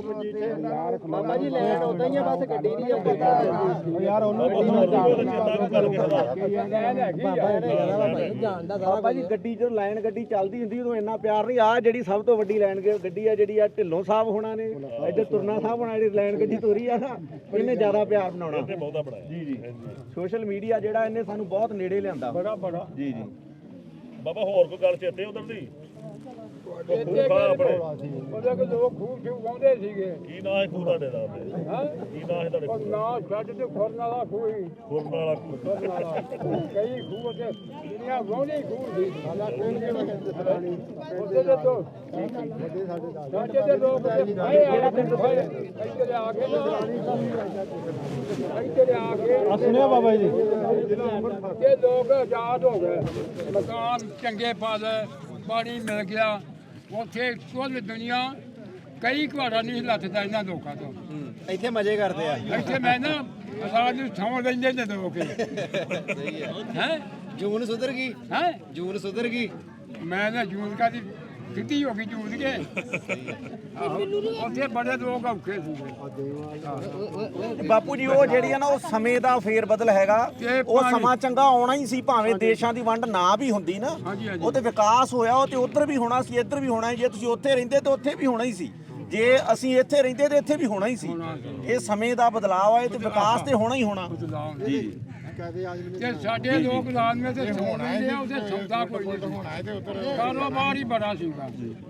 ਬਾਬਾ ਜੀ ਲੈਣ ਉਦਾਂ ਹੀ ਆ ਬਸ ਗੱਡੀ ਨਹੀਂ ਆਉਂਦੀ ਯਾਰ ਉਹਨੂੰ ਬਾਬਾ ਜੀ ਗੱਡੀ ਜਦੋਂ ਲਾਈਨ ਗੱਡੀ ਚੱਲਦੀ ਹੁੰਦੀ ਉਦੋਂ ਇੰਨਾ ਪਿਆਰ ਨਹੀਂ ਆ ਜਿਹੜੀ ਸਭ ਤੋਂ ਵੱਡੀ ਲਾਈਨ ਗੱਡੀ ਆ ਜਿਹੜੀ ਆ ਢਿੱਲੋਂ ਸਾਹਿਬ ਹੋਣਾ ਨੇ ਇੱਧਰ ਤੁਰਨਾ ਸਾਹਿਬ ਹੋਣਾ ਜਿਹੜੀ ਲਾਈਨ ਗੱਡੀ ਤੋਰੀ ਆ ਨਾ ਇਹਨੇ ਜ਼ਿਆਦਾ ਪਿਆਰ ਬਣਾਉਣਾ ਬਹੁਤਾ ਬੜਾ ਜੀ ਸੋਸ਼ਲ ਮੀਡੀਆ ਜਿਹੜਾ ਇਹਨੇ ਸਾਨੂੰ ਬਹੁਤ ਨੇੜੇ ਲਿਆਂਦਾ ਬੜਾ ਜੀ ਬਾਬਾ ਹੋਰ ਕੋਈ ਗੱਲ ਚੇਤੇ ਉਧਰ ਦੀ ਉਹਦੇ ਕੋਲ ਲੋਕ ਖੂਬ ਖੂਬ ਗਾਉਂਦੇ ਸੀਗੇ ਕੀ ਨਾਂ ਹੈ ਖੂਹ ਤੁਹਾਡੇ ਦਾ ਹਾਂ ਕੀ ਨਾਂ ਹੈ ਤੁਹਾਡੇ ਉਹ ਨਾ ਛੱਡ ਤੇ ਖੁਰਨ ਵਾਲਾ ਖੂਹੀ ਖੁਰਨ ਵਾਲਾ ਖੂਹ ਕਈ ਖੂਹ ਤੇ ਦੁਨੀਆ ਗਾਉਂਦੇ ਖੂਹ ਸੀ ਸਾਡਾ ਕੋਈ ਨਹੀਂ ਉਹਦੇ ਦੇ ਤੋਂ ਸਾਡੇ ਦੇ ਲੋਕ ਆਏ ਇੱਥੇ ਆ ਕੇ ਇੱਥੇ ਆ ਕੇ ਸੁਣਿਆ ਬਾਬਾ ਜੀ ਇਹ ਲੋਕ ਆਜ਼ਾਦ ਹੋ ਗਏ ਮਕਾਨ ਚੰਗੇ ਪਾ ਲਏ ਪਾਣੀ ਮਿਲ ਗਿਆ ਉੱਥੇ ਕੁੱਲ ਦੁਨੀਆ ਕਈ ਘਵਾੜਾ ਨਹੀਂ ਲੱਥਦਾ ਇਹਨਾਂ ਲੋਕਾਂ ਤੋਂ ਇੱਥੇ ਮਜ਼ੇ ਕਰਦੇ ਆ ਇੱਥੇ ਮੈਂ ਨਾ ਰਾਤ ਨੂੰ ਥਾਂ ਲੈਂਦੇ ਨੇ ਲੋਕ ਹੈ ਜੂਨ ਸੁਧਰ ਗਈ ਹੈ ਜੂਨ ਸੁਧਰ ਗਈ ਮੈਂ ਨਾ ਜੂਨ ਕਾ ਦੀ ਸਿੱਧੀ ਹੋ ਗਈ ਜੂਨ ਕੇ ਉੱਥੇ ਬੜੇ ਲੋਕ ਔਖੇ ਸੀ ਬਾਪੂ ਜੀ ਉਹ ਜਿਹੜੀ ਆ ਨਾ ਉਹ ਸਮੇਂ ਦਾ ਫੇਰ ਬਦਲ ਹੈਗਾ ਉਹ ਸਮਾਂ ਚੰਗਾ ਆਉਣਾ ਹੀ ਸੀ ਭਾਵੇਂ ਦੇਸ਼ਾਂ ਦੀ ਵੰਡ ਨਾ ਵੀ ਹੁੰਦੀ ਨਾ ਉਹ ਤੇ ਵਿਕਾਸ ਹੋਇਆ ਉਹ ਤੇ ਉਧਰ ਵੀ ਹੋਣਾ ਸੀ ਇੱਧਰ ਵੀ ਹੋਣਾ ਜੇ ਤੁਸੀਂ ਉੱਥੇ ਰਹਿੰਦੇ ਤਾਂ ਉੱਥੇ ਵੀ ਹੋਣਾ ਹੀ ਸੀ ਜੇ ਅਸੀਂ ਇੱਥੇ ਰਹਿੰਦੇ ਤੇ ਇੱਥੇ ਵੀ ਹੋਣਾ ਹੀ ਸੀ। ਇਹ ਸਮੇਂ ਦਾ ਬਦਲਾਅ ਆਏ ਤੇ ਵਿਕਾਸ ਤੇ ਹੋਣਾ ਹੀ ਹੋਣਾ ਜੀ। ਤੇ ਸਾਡੇ ਲੋਕ ਲਾਜ਼ਮੀ ਤੇ ਹੋਣਾ ਹੈ ਉਹਦੇ ਸੌਦਾ ਕੋਈ ਨਹੀਂ ਹੋਣਾ ਹੈ ਤੇ ਉਧਰ ਕਾਰੋਬਾਰ ਹੀ ਬੜਾ ਸੀਗਾ।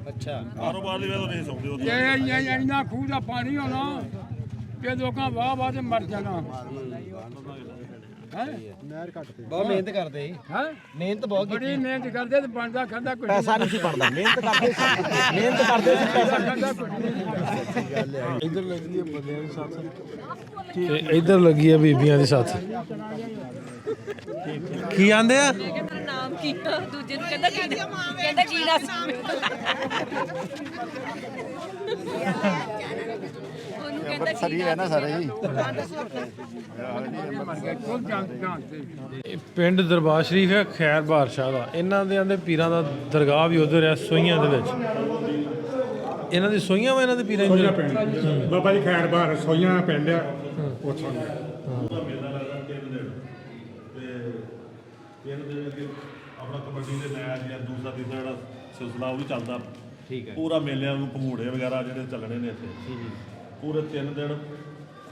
ਅੱਛਾ ਕਾਰੋਬਾਰ ਦੀ ਵਜ੍ਹਾ ਤੋਂ ਨਹੀਂ ਸੌਂਦੇ ਉੱਥੇ। ਇਹ ਇੰਨਾ ਖੂਹ ਦਾ ਪਾਣੀ ਹੋਣਾ ਕਿ ਲੋਕਾਂ ਵਾਹ ਤੇ ਮਰ ਜਾਣਾ। ਬਹੁਤ ਮਿਹਨਤ ਕਰਦੇ ਹੈ ਮਿਹਨਤ ਬਹੁਤ ਬੜੀ ਮਿਹਨਤ ਕਰਦੇ ਤੇ ਬਣਦਾ ਖਾਂਦਾ ਕੁਝ ਪੈਸਾ ਨਹੀਂ ਸੀ ਬਣਦਾ, ਮਿਹਨਤ ਕਰਦੇ ਸੀ, ਮਿਹਨਤ ਕਰਦੇ ਸੀ, ਪੈਸਾ ਖਾਂਦਾ ਕੁਝ ਇੱਧਰ ਲੱਗੀ ਹੈ ਬੰਦਿਆਂ ਦੀ ਸਾਥ ਤੇ ਇੱਧਰ ਲੱਗੀ ਹੈ ਬੀਬੀਆਂ ਦੀ ਸਾਥ। ਕੀ ਆਂਦੇ ਆ? ਮੇਰਾ ਨਾਮ ਕੀਤਾ ਦੂਜੇ ਨੂੰ ਕਹਿੰਦਾ ਕੀ ਨਾ ਉਹਨੂੰ ਕਹਿੰਦਾ ਸਰੀ ਹੈ ਨਾ ਸਾਰੇ ਜੀ। ਇਹ ਪਿੰਡ ਦਰਬਾਰ ਸ਼ਰੀਫ ਹੈ ਖੈਰ ਬਾਦਸ਼ਾਹ ਦਾ। ਇਹਨਾਂ ਦੇ ਆਂਦੇ ਪੀਰਾਂ ਦਾ ਦਰਗਾਹ ਵੀ ਉਧਰ ਹੈ ਸੋਈਆਂ ਦੇ ਵਿੱਚ। ਇਹਨਾਂ ਦੀ ਸੋਈਆਂ ਵਾ ਇਹਨਾਂ ਦੇ ਪੀਰਾਂ ਦੀ ਬਾਬਾ ਜੀ ਖੈਰ ਬਾਹਰ ਸੋਈਆਂ ਪਿੰਡ ਆ ਉੱਥੋਂ ਆਪਣਾ ਕਬੱਡੀ ਦੇ ਮੈਚ ਜਾਂ ਦੂਸਰਾ ਤੀਸਰਾ ਜਿਹੜਾ ਸਿਲਸਿਲਾ ਉਹ ਵੀ ਚੱਲਦਾ। ਠੀਕ ਹੈ। ਪੂਰਾ ਮੇਲਿਆਂ ਨੂੰ ਭੰਗੂੜੇ ਵਗੈਰਾ ਜਿਹੜੇ ਚੱਲਣੇ ਨੇ ਇੱਥੇ ਪੂਰੇ 3 ਦਿਨ।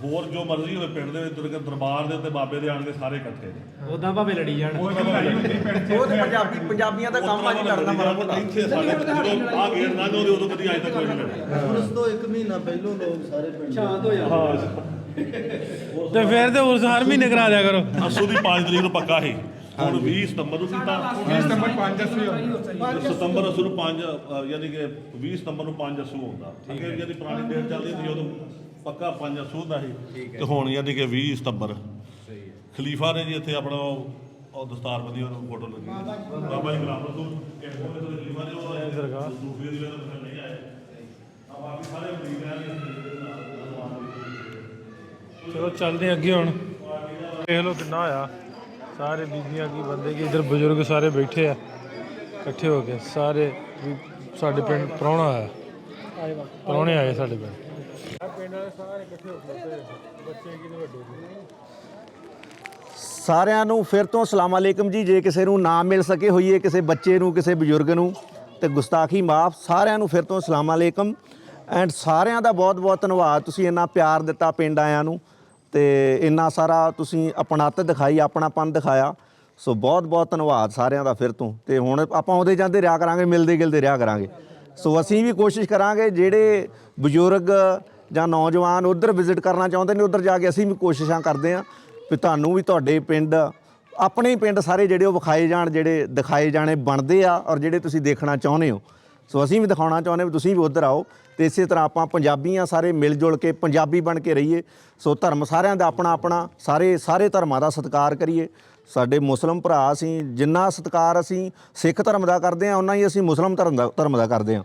ਹੋਰ ਜੋ ਮਰਜ਼ੀ ਹੋਵੇ ਪਿੰਡ ਦੇ ਵਿੱਚ ਦਰਬਾਰ ਦੇ ਉੱਤੇ ਬਾਬੇ ਦੇ ਆਣਗੇ ਸਾਰੇ ਇਕੱਠੇ ਨੇ। ਉਦਾਂ ਭਾਵੇਂ ਲੜੀ ਜਾਣ। ਉਹ ਤੇ ਪੰਜਾਬੀਆਂ ਦਾ ਕੰਮ ਆ ਜੀ ਲੜਨਾ ਮਾੜਾ ਮੋਟਾ। ਇੱਥੇ ਸਾਡੇ ਜਦੋਂ ਆਹ ਗੇੜ ਲੰਘ ਆਉਂਦੇ ਉਦੋਂ ਕਦੀ ਅੱਜ ਤੱਕ ਕੋਈ ਨਹੀਂ ਲੜਿਆ। ਉਸ ਤੋਂ 1 ਮਹੀਨਾ ਪਹਿਲੋਂ ਲੋਕ ਸਾਰੇ ਪਿੰਡ ਸ਼ਾਂਤ ਹੋ ਜਾਂਦੇ। ਤੇ ਫਿਰ ਤੇ ਉਸ ਹਰ ਮਹੀਨੇ ਕਰਾ ਦਿਆ ਕਰੋ। ਅਸੂ ਦੀ 5 ਤਰੀਕ ਨੂੰ ਪੱਕਾ ਸੀ। ਹੁਣ 20 ਸਤੰਬਰ ਨੂੰ ਕੀਤਾ। 20 ਸਤੰਬਰ 5 ਅਸੂ ਸਤੰਬਰ ਅਸੂ ਨੂੰ 5 ਯਾਨੀ ਕਿ 20 ਸਤੰਬਰ ਨੂੰ 5 ਅਸੂ ਹੁੰਦਾ। ਅੱਗੇ ਜਿਹੜੀ ਪੁਰਾਣੀ ਡੇਟ ਚੱਲਦੀ ਸੀ ਉਦੋਂ ਪੱਕਾ 5 ਅਸੂ ਦਾ ਸੀ ਤੇ ਹੁਣ ਯਾਨੀ ਕਿ 20 ਸਤੰਬਰ। ਖਲੀਫਾ ਨੇ ਜੀ ਇੱਥੇ ਆਪਣਾ ਉਹ ਦਸਤਾਰਬੰਦੀ ਉਹ ਫੋਟੋ ਲੱਗੀ ਬਾਬਾ ਜੀ ਗੁਲਾਮ ਰਸੂਲ ਖਲੀਫਾ ਨੇ ਉਹ ਦਰਗਾਹ ਸੂਫੀਆ ਦੀ ਵਜ੍ਹਾ ਨਹੀਂ ਆਏ। ਆ ਬਾਕੀ ਸਾਰੇ ਮਰੀਜ਼ ਚਲੋ ਚੱਲਦੇ ਅੱਗੇ ਹੁਣ। ਦੇਖ ਲਓ ਕਿੰਨਾ ਹੋਇਆ। ਸਾਰੇ ਬੀਬੀਆਂ ਕੀ ਬੰਦੇ ਕੀ ਇੱਧਰ ਬਜ਼ੁਰਗ ਸਾਰੇ ਬੈਠੇ ਆ ਇਕੱਠੇ ਹੋ ਕੇ। ਸਾਰੇ ਵੀ ਸਾਡੇ ਪਿੰਡ ਪ੍ਰਾਹੁਣਾ ਆਇਆ, ਪ੍ਰਾਹੁਣੇ ਆਏ ਸਾਡੇ ਪਿੰਡ। ਪਿੰਡ ਵਾਲੇ ਸਾਰੇ ਇਕੱਠੇ ਹੋ ਕੇ ਬੱਚੇ ਕੀ ਤੇ ਵੱਡੇ। ਸਾਰਿਆਂ ਨੂੰ ਫਿਰ ਤੋਂ ਅਸਲਾਮ ਅਲੈਕਮ ਜੀ। ਜੇ ਕਿਸੇ ਨੂੰ ਨਾ ਮਿਲ ਸਕੇ ਹੋਈਏ, ਕਿਸੇ ਬੱਚੇ ਨੂੰ, ਕਿਸੇ ਬਜ਼ੁਰਗ ਨੂੰ, ਤੇ ਗੁਸਤਾਖੀ ਮਾਫ। ਸਾਰਿਆਂ ਨੂੰ ਫਿਰ ਤੋਂ ਅਸਲਾਮ ਅਲੈਕਮ ਐਂਡ ਸਾਰਿਆਂ ਦਾ ਬਹੁਤ ਬਹੁਤ ਧੰਨਵਾਦ। ਤੁਸੀਂ ਇੰਨਾ ਪਿਆਰ ਦਿੱਤਾ ਪਿੰਡ ਆਇਆਂ ਨੂੰ ਤੇ ਇੰਨਾ ਸਾਰਾ ਤੁਸੀਂ ਆਪਣੱਤ ਦਿਖਾਈ, ਆਪਣਾਪਨ ਦਿਖਾਇਆ। ਸੋ ਬਹੁਤ ਬਹੁਤ ਧੰਨਵਾਦ ਸਾਰਿਆਂ ਦਾ ਫਿਰ ਤੋਂ। ਤੇ ਹੁਣ ਆਪਾਂ ਆਉਂਦੇ ਜਾਂਦੇ ਰਿਹਾ ਕਰਾਂਗੇ, ਮਿਲਦੇ ਗਿਲਦੇ ਰਿਹਾ ਕਰਾਂਗੇ। ਸੋ ਅਸੀਂ ਵੀ ਕੋਸ਼ਿਸ਼ ਕਰਾਂਗੇ ਜਿਹੜੇ ਬਜ਼ੁਰਗ ਜਾਂ ਨੌਜਵਾਨ ਉੱਧਰ ਵਿਜ਼ਿਟ ਕਰਨਾ ਚਾਹੁੰਦੇ ਨੇ ਉੱਧਰ ਜਾ ਕੇ ਅਸੀਂ ਵੀ ਕੋਸ਼ਿਸ਼ਾਂ ਕਰਦੇ ਹਾਂ ਵੀ ਤੁਹਾਨੂੰ ਵੀ ਤੁਹਾਡੇ ਪਿੰਡ, ਆਪਣੇ ਪਿੰਡ ਸਾਰੇ ਜਿਹੜੇ ਉਹ ਵਿਖਾਏ ਜਾਣ, ਜਿਹੜੇ ਦਿਖਾਏ ਜਾਣੇ ਬਣਦੇ ਆ ਔਰ ਜਿਹੜੇ ਤੁਸੀਂ ਦੇਖਣਾ ਚਾਹੁੰਦੇ ਹੋ। ਸੋ ਅਸੀਂ ਵੀ ਦਿਖਾਉਣਾ ਚਾਹੁੰਦੇ ਵੀ ਤੁਸੀਂ ਵੀ ਉੱਧਰ ਆਓ ਤੇ ਇਸੇ ਤਰ੍ਹਾਂ ਆਪਾਂ ਪੰਜਾਬੀਆਂ ਸਾਰੇ ਮਿਲ ਜੁਲ ਕੇ ਪੰਜਾਬੀ ਬਣ ਕੇ ਰਹੀਏ। ਸੋ ਧਰਮ ਸਾਰਿਆਂ ਦਾ ਆਪਣਾ ਆਪਣਾ, ਸਾਰੇ ਧਰਮਾਂ ਦਾ ਸਤਿਕਾਰ ਕਰੀਏ। ਸਾਡੇ ਮੁਸਲਿਮ ਭਰਾ ਅਸੀਂ ਜਿੰਨਾ ਸਤਿਕਾਰ ਅਸੀਂ ਸਿੱਖ ਧਰਮ ਦਾ ਕਰਦੇ ਹਾਂ ਉਨਾ ਹੀ ਅਸੀਂ ਮੁਸਲਿਮ ਧਰਮ ਦਾ ਕਰਦੇ ਹਾਂ।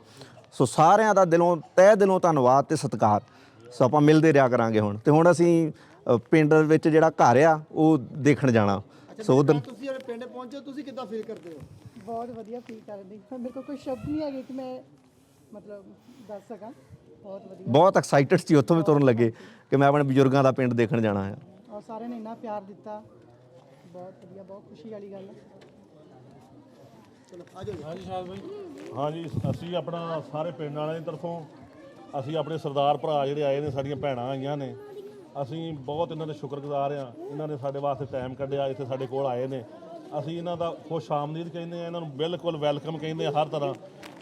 ਸੋ ਸਾਰਿਆਂ ਦਾ ਦਿਲੋਂ ਤਹਿ ਦਿਲੋਂ ਧੰਨਵਾਦ ਤੇ ਸਤਿਕਾਰ। ਸੋ ਆਪਾਂ ਮਿਲਦੇ ਰਿਹਾ ਕਰਾਂਗੇ ਹੁਣ। ਤੇ ਹੁਣ ਅਸੀਂ ਪਿੰਡ ਵਿੱਚ ਜਿਹੜਾ ਘਰ ਆ ਉਹ ਦੇਖਣ ਜਾਣਾ। ਸੋ ਉਧਰ ਤੁਸੀਂ ਪਿੰਡ ਪਹੁੰਚੇ, ਤੁਸੀਂ ਕਿੱਦਾਂ ਫੀਲ ਕਰਦੇ ਹੋ? ਬਹੁਤ ਵਧੀਆ ਫੀਲ ਕਰਦੀ। ਮੇਰੇ ਕੋਲ ਕੋਈ ਸ਼ਬਦ ਨਹੀਂ ਹੈਗੇ ਕਿ ਮੈਂ ਮਤਲਬ ਦੱਸ ਸਕਾਂ। ਬਹੁਤ ਵਧੀਆ, ਬਹੁਤ ਐਕਸਾਈਟਡ ਸੀ ਉੱਥੋਂ ਵੀ ਤੁਰਨ ਲੱਗੇ ਕਿ ਮੈਂ ਆਪਣੇ ਬਜ਼ੁਰਗਾਂ ਦਾ ਪਿੰਡ ਦੇਖਣ ਜਾਣਾ ਹੈ। ਔਰ ਸਾਰਿਆਂ ਨੇ ਇੰਨਾ ਪਿਆਰ ਦਿੱਤਾ, ਬਹੁਤ ਵਧੀਆ, ਬਹੁਤ ਖੁਸ਼ੀ ਵਾਲੀ ਗੱਲ ਹੈ। ਹਾਂਜੀ ਅਸੀਂ ਆਪਣਾ ਸਾਰੇ ਪਿੰਡ ਵਾਲਿਆਂ ਦੀ ਤਰਫੋਂ ਅਸੀਂ ਆਪਣੇ ਸਰਦਾਰ ਭਰਾ ਜਿਹੜੇ ਆਏ ਨੇ, ਸਾਡੀਆਂ ਭੈਣਾਂ ਆਈਆਂ ਨੇ, ਅਸੀਂ ਬਹੁਤ ਇਹਨਾਂ ਦੇ ਸ਼ੁਕਰਗੁਜ਼ਾਰ ਹਾਂ। ਇਹਨਾਂ ਨੇ ਸਾਡੇ ਵਾਸਤੇ ਟਾਈਮ ਕੱਢਿਆ, ਇੱਥੇ ਸਾਡੇ ਕੋਲ ਆਏ ਨੇ। ਅਸੀਂ ਇਹਨਾਂ ਦਾ ਖੁਸ਼ ਆਮਦੀਦ ਕਹਿੰਦੇ ਹਾਂ, ਇਹਨਾਂ ਨੂੰ ਬਿਲਕੁਲ ਵੈਲਕਮ ਕਹਿੰਦੇ ਹਾਂ ਹਰ ਤਰ੍ਹਾਂ।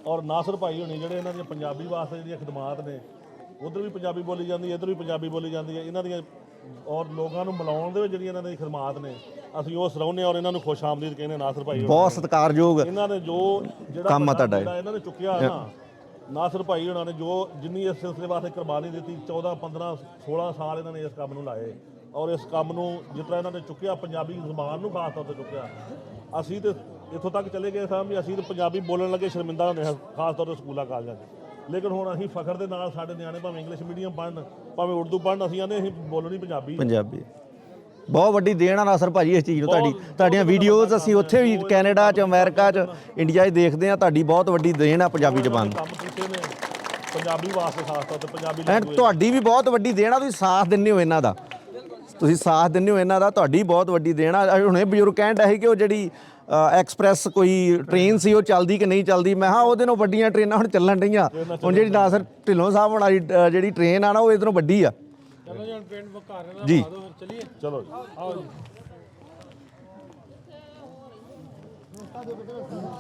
ਔਰ ਨਾਸਰ ਭਾਈ ਹੋਣੀ ਜਿਹੜੇ ਇਹਨਾਂ ਦੀਆਂ ਪੰਜਾਬੀ ਵਾਸਤੇ ਜਿਹੜੀਆਂ ਖਿਦਮਾਤ ਨੇ, ਉੱਧਰ ਵੀ ਪੰਜਾਬੀ ਬੋਲੀ ਜਾਂਦੀ ਹੈ, ਇੱਧਰ ਵੀ ਪੰਜਾਬੀ ਬੋਲੀ ਜਾਂਦੀ ਹੈ। ਇਹਨਾਂ ਦੀਆਂ ਔਰ ਲੋਕਾਂ ਨੂੰ ਮਿਲਾਉਣ ਦੇ ਵਿੱਚ ਜਿਹੜੀਆਂ ਇਹਨਾਂ ਦੀ ਖਿਦਮਾਤ ਨੇ ਅਸੀਂ ਉਹ ਸਰਾਹੁੰਦੇ ਔਰ ਇਹਨਾਂ ਨੂੰ ਖੁਸ਼ ਆਮਦੀਦ ਕਹਿੰਦੇ ਨਾਸਰ ਭਾਈ। ਬਹੁਤ ਸਤਿਕਾਰਯੋਗ ਇਹਨਾਂ ਨੇ ਜੋ ਜਿਹੜਾ ਕੰਮ ਆ ਤੁਹਾਡਾ ਇਹਨਾਂ ਨੇ ਚੁੱਕਿਆ ਨਾ, ਨਾਸਰ ਭਾਈ ਉਹਨਾਂ ਨੇ ਜੋ ਜਿੰਨੀ ਇਸ ਸਿਲਸਿਲੇ ਵਾਸਤੇ ਕੁਰਬਾਨੀ ਦਿੱਤੀ, 14 15 16 ਸਾਲ ਇਹਨਾਂ ਨੇ ਇਸ ਕੰਮ ਨੂੰ ਲਾਏ। ਔਰ ਇਸ ਕੰਮ ਨੂੰ ਜਿਸ ਤਰ੍ਹਾਂ ਇਹਨਾਂ ਨੇ ਚੁੱਕਿਆ, ਪੰਜਾਬੀ ਜ਼ੁਬਾਨ ਨੂੰ ਖਾਸ ਤੌਰ 'ਤੇ ਚੁੱਕਿਆ। ਅਸੀਂ ਤਾਂ ਇੱਥੋਂ ਤੱਕ ਚਲੇ ਗਏ ਸਾਂ ਵੀ ਅਸੀਂ ਤਾਂ ਪੰਜਾਬੀ ਬੋਲਣ ਲੱਗੇ ਸ਼ਰਮਿੰਦਾ ਹੁੰਦੇ ਹਾਂ, ਖਾਸ ਤੌਰ 'ਤੇ ਸਕੂਲਾਂ ਕਾਲਜਾਂ 'ਚ। ਲੇਕਿਨ ਹੁਣ ਅਸੀਂ ਫਖਰ ਦੇ ਨਾਲ ਸਾਡੇ ਨਿਆਣੇ ਭਾਵੇਂ ਇੰਗਲਿਸ਼ ਮੀਡੀਅਮ ਪੜ੍ਹਨ, ਭਾਵੇਂ ਉਰਦੂ ਪੜ੍ਹਨ, ਅਸੀਂ ਆਨੇ ਅਸੀਂ ਬੋਲਣੀ ਪੰਜਾਬੀ। ਬਹੁਤ ਵੱਡੀ ਦੇਣ ਆ ਨਾਸਰ ਭਾਜੀ ਇਸ ਚੀਜ਼ ਨੂੰ। ਤੁਹਾਡੀਆਂ ਵੀਡੀਓਜ਼ ਅਸੀਂ ਉੱਥੇ ਵੀ ਕੈਨੇਡਾ 'ਚ, ਅਮਰੀਕਾ 'ਚ, ਇੰਡੀਆ 'ਚ ਦੇਖਦੇ ਹਾਂ। ਤੁਹਾਡੀ ਬਹੁਤ ਵੱਡੀ ਦੇਣ ਆ ਪੰਜਾਬੀ ਜ਼ਬਾਨ ਨੂੰ। ਕੰਮ ਕੀਤੇ ਨੇ ਪੰਜਾਬੀ ਵਾਸਤੇ, ਖਾਸ ਤੌਰ 'ਤੇ ਪੰਜਾਬੀ ਐਂਡ ਤੁਹਾਡੀ ਵੀ ਬਹੁਤ ਵੱਡੀ ਦੇਣ ਆ। ਤੁਸੀਂ ਸਾਥ ਦਿੰਦੇ ਹੋ ਇਹਨਾਂ ਦਾ, ਤੁਸੀਂ ਸਾਥ ਦਿੰਦੇ ਹੋ ਇਹਨਾਂ ਦਾ, ਤੁਹਾਡੀ ਬਹੁਤ ਵੱਡੀ ਦੇਣ ਆ। ਹੁਣੇ ਬਜ਼ੁਰਗ ਕਹਿਣ ਡਏ ਸੀ ਕਿ ਉਹ ਜਿਹੜੀ ਐਕਸਪ੍ਰੈਸ ਕੋਈ ਟ੍ਰੇਨ ਸੀ ਉਹ ਚੱਲਦੀ ਕਿ ਨਹੀਂ ਚੱਲਦੀ। ਮੈਂ ਹਾਂ ਉਹਦੇ ਨਾਲੋਂ ਵੱਡੀਆਂ ਟ੍ਰੇਨਾਂ ਹੁਣ ਚੱਲਣ ਡਈਆਂ। ਹੁਣ ਜਿਹੜੀ ਨਾਸਰ ਢਿੱਲੋਂ ਸਾਹਿਬ ਵਾਲੀ ਜਿਹੜੀ ਟ੍ਰੇਨ ਆ ਨਾ ਉਹ ਇਹਦੇ ਨਾਲੋਂ ਵੱਡੀ ਆ। ਚਲੋ ਜੀ ਹੁਣ ਪਿੰਡ ਘਰ ਨਾਲ ਜੀ। ਪਾ ਦਿਓ ਫਿਰ ਚੱਲੀਏ। ਚਲੋ ਆਓ ਜੀ।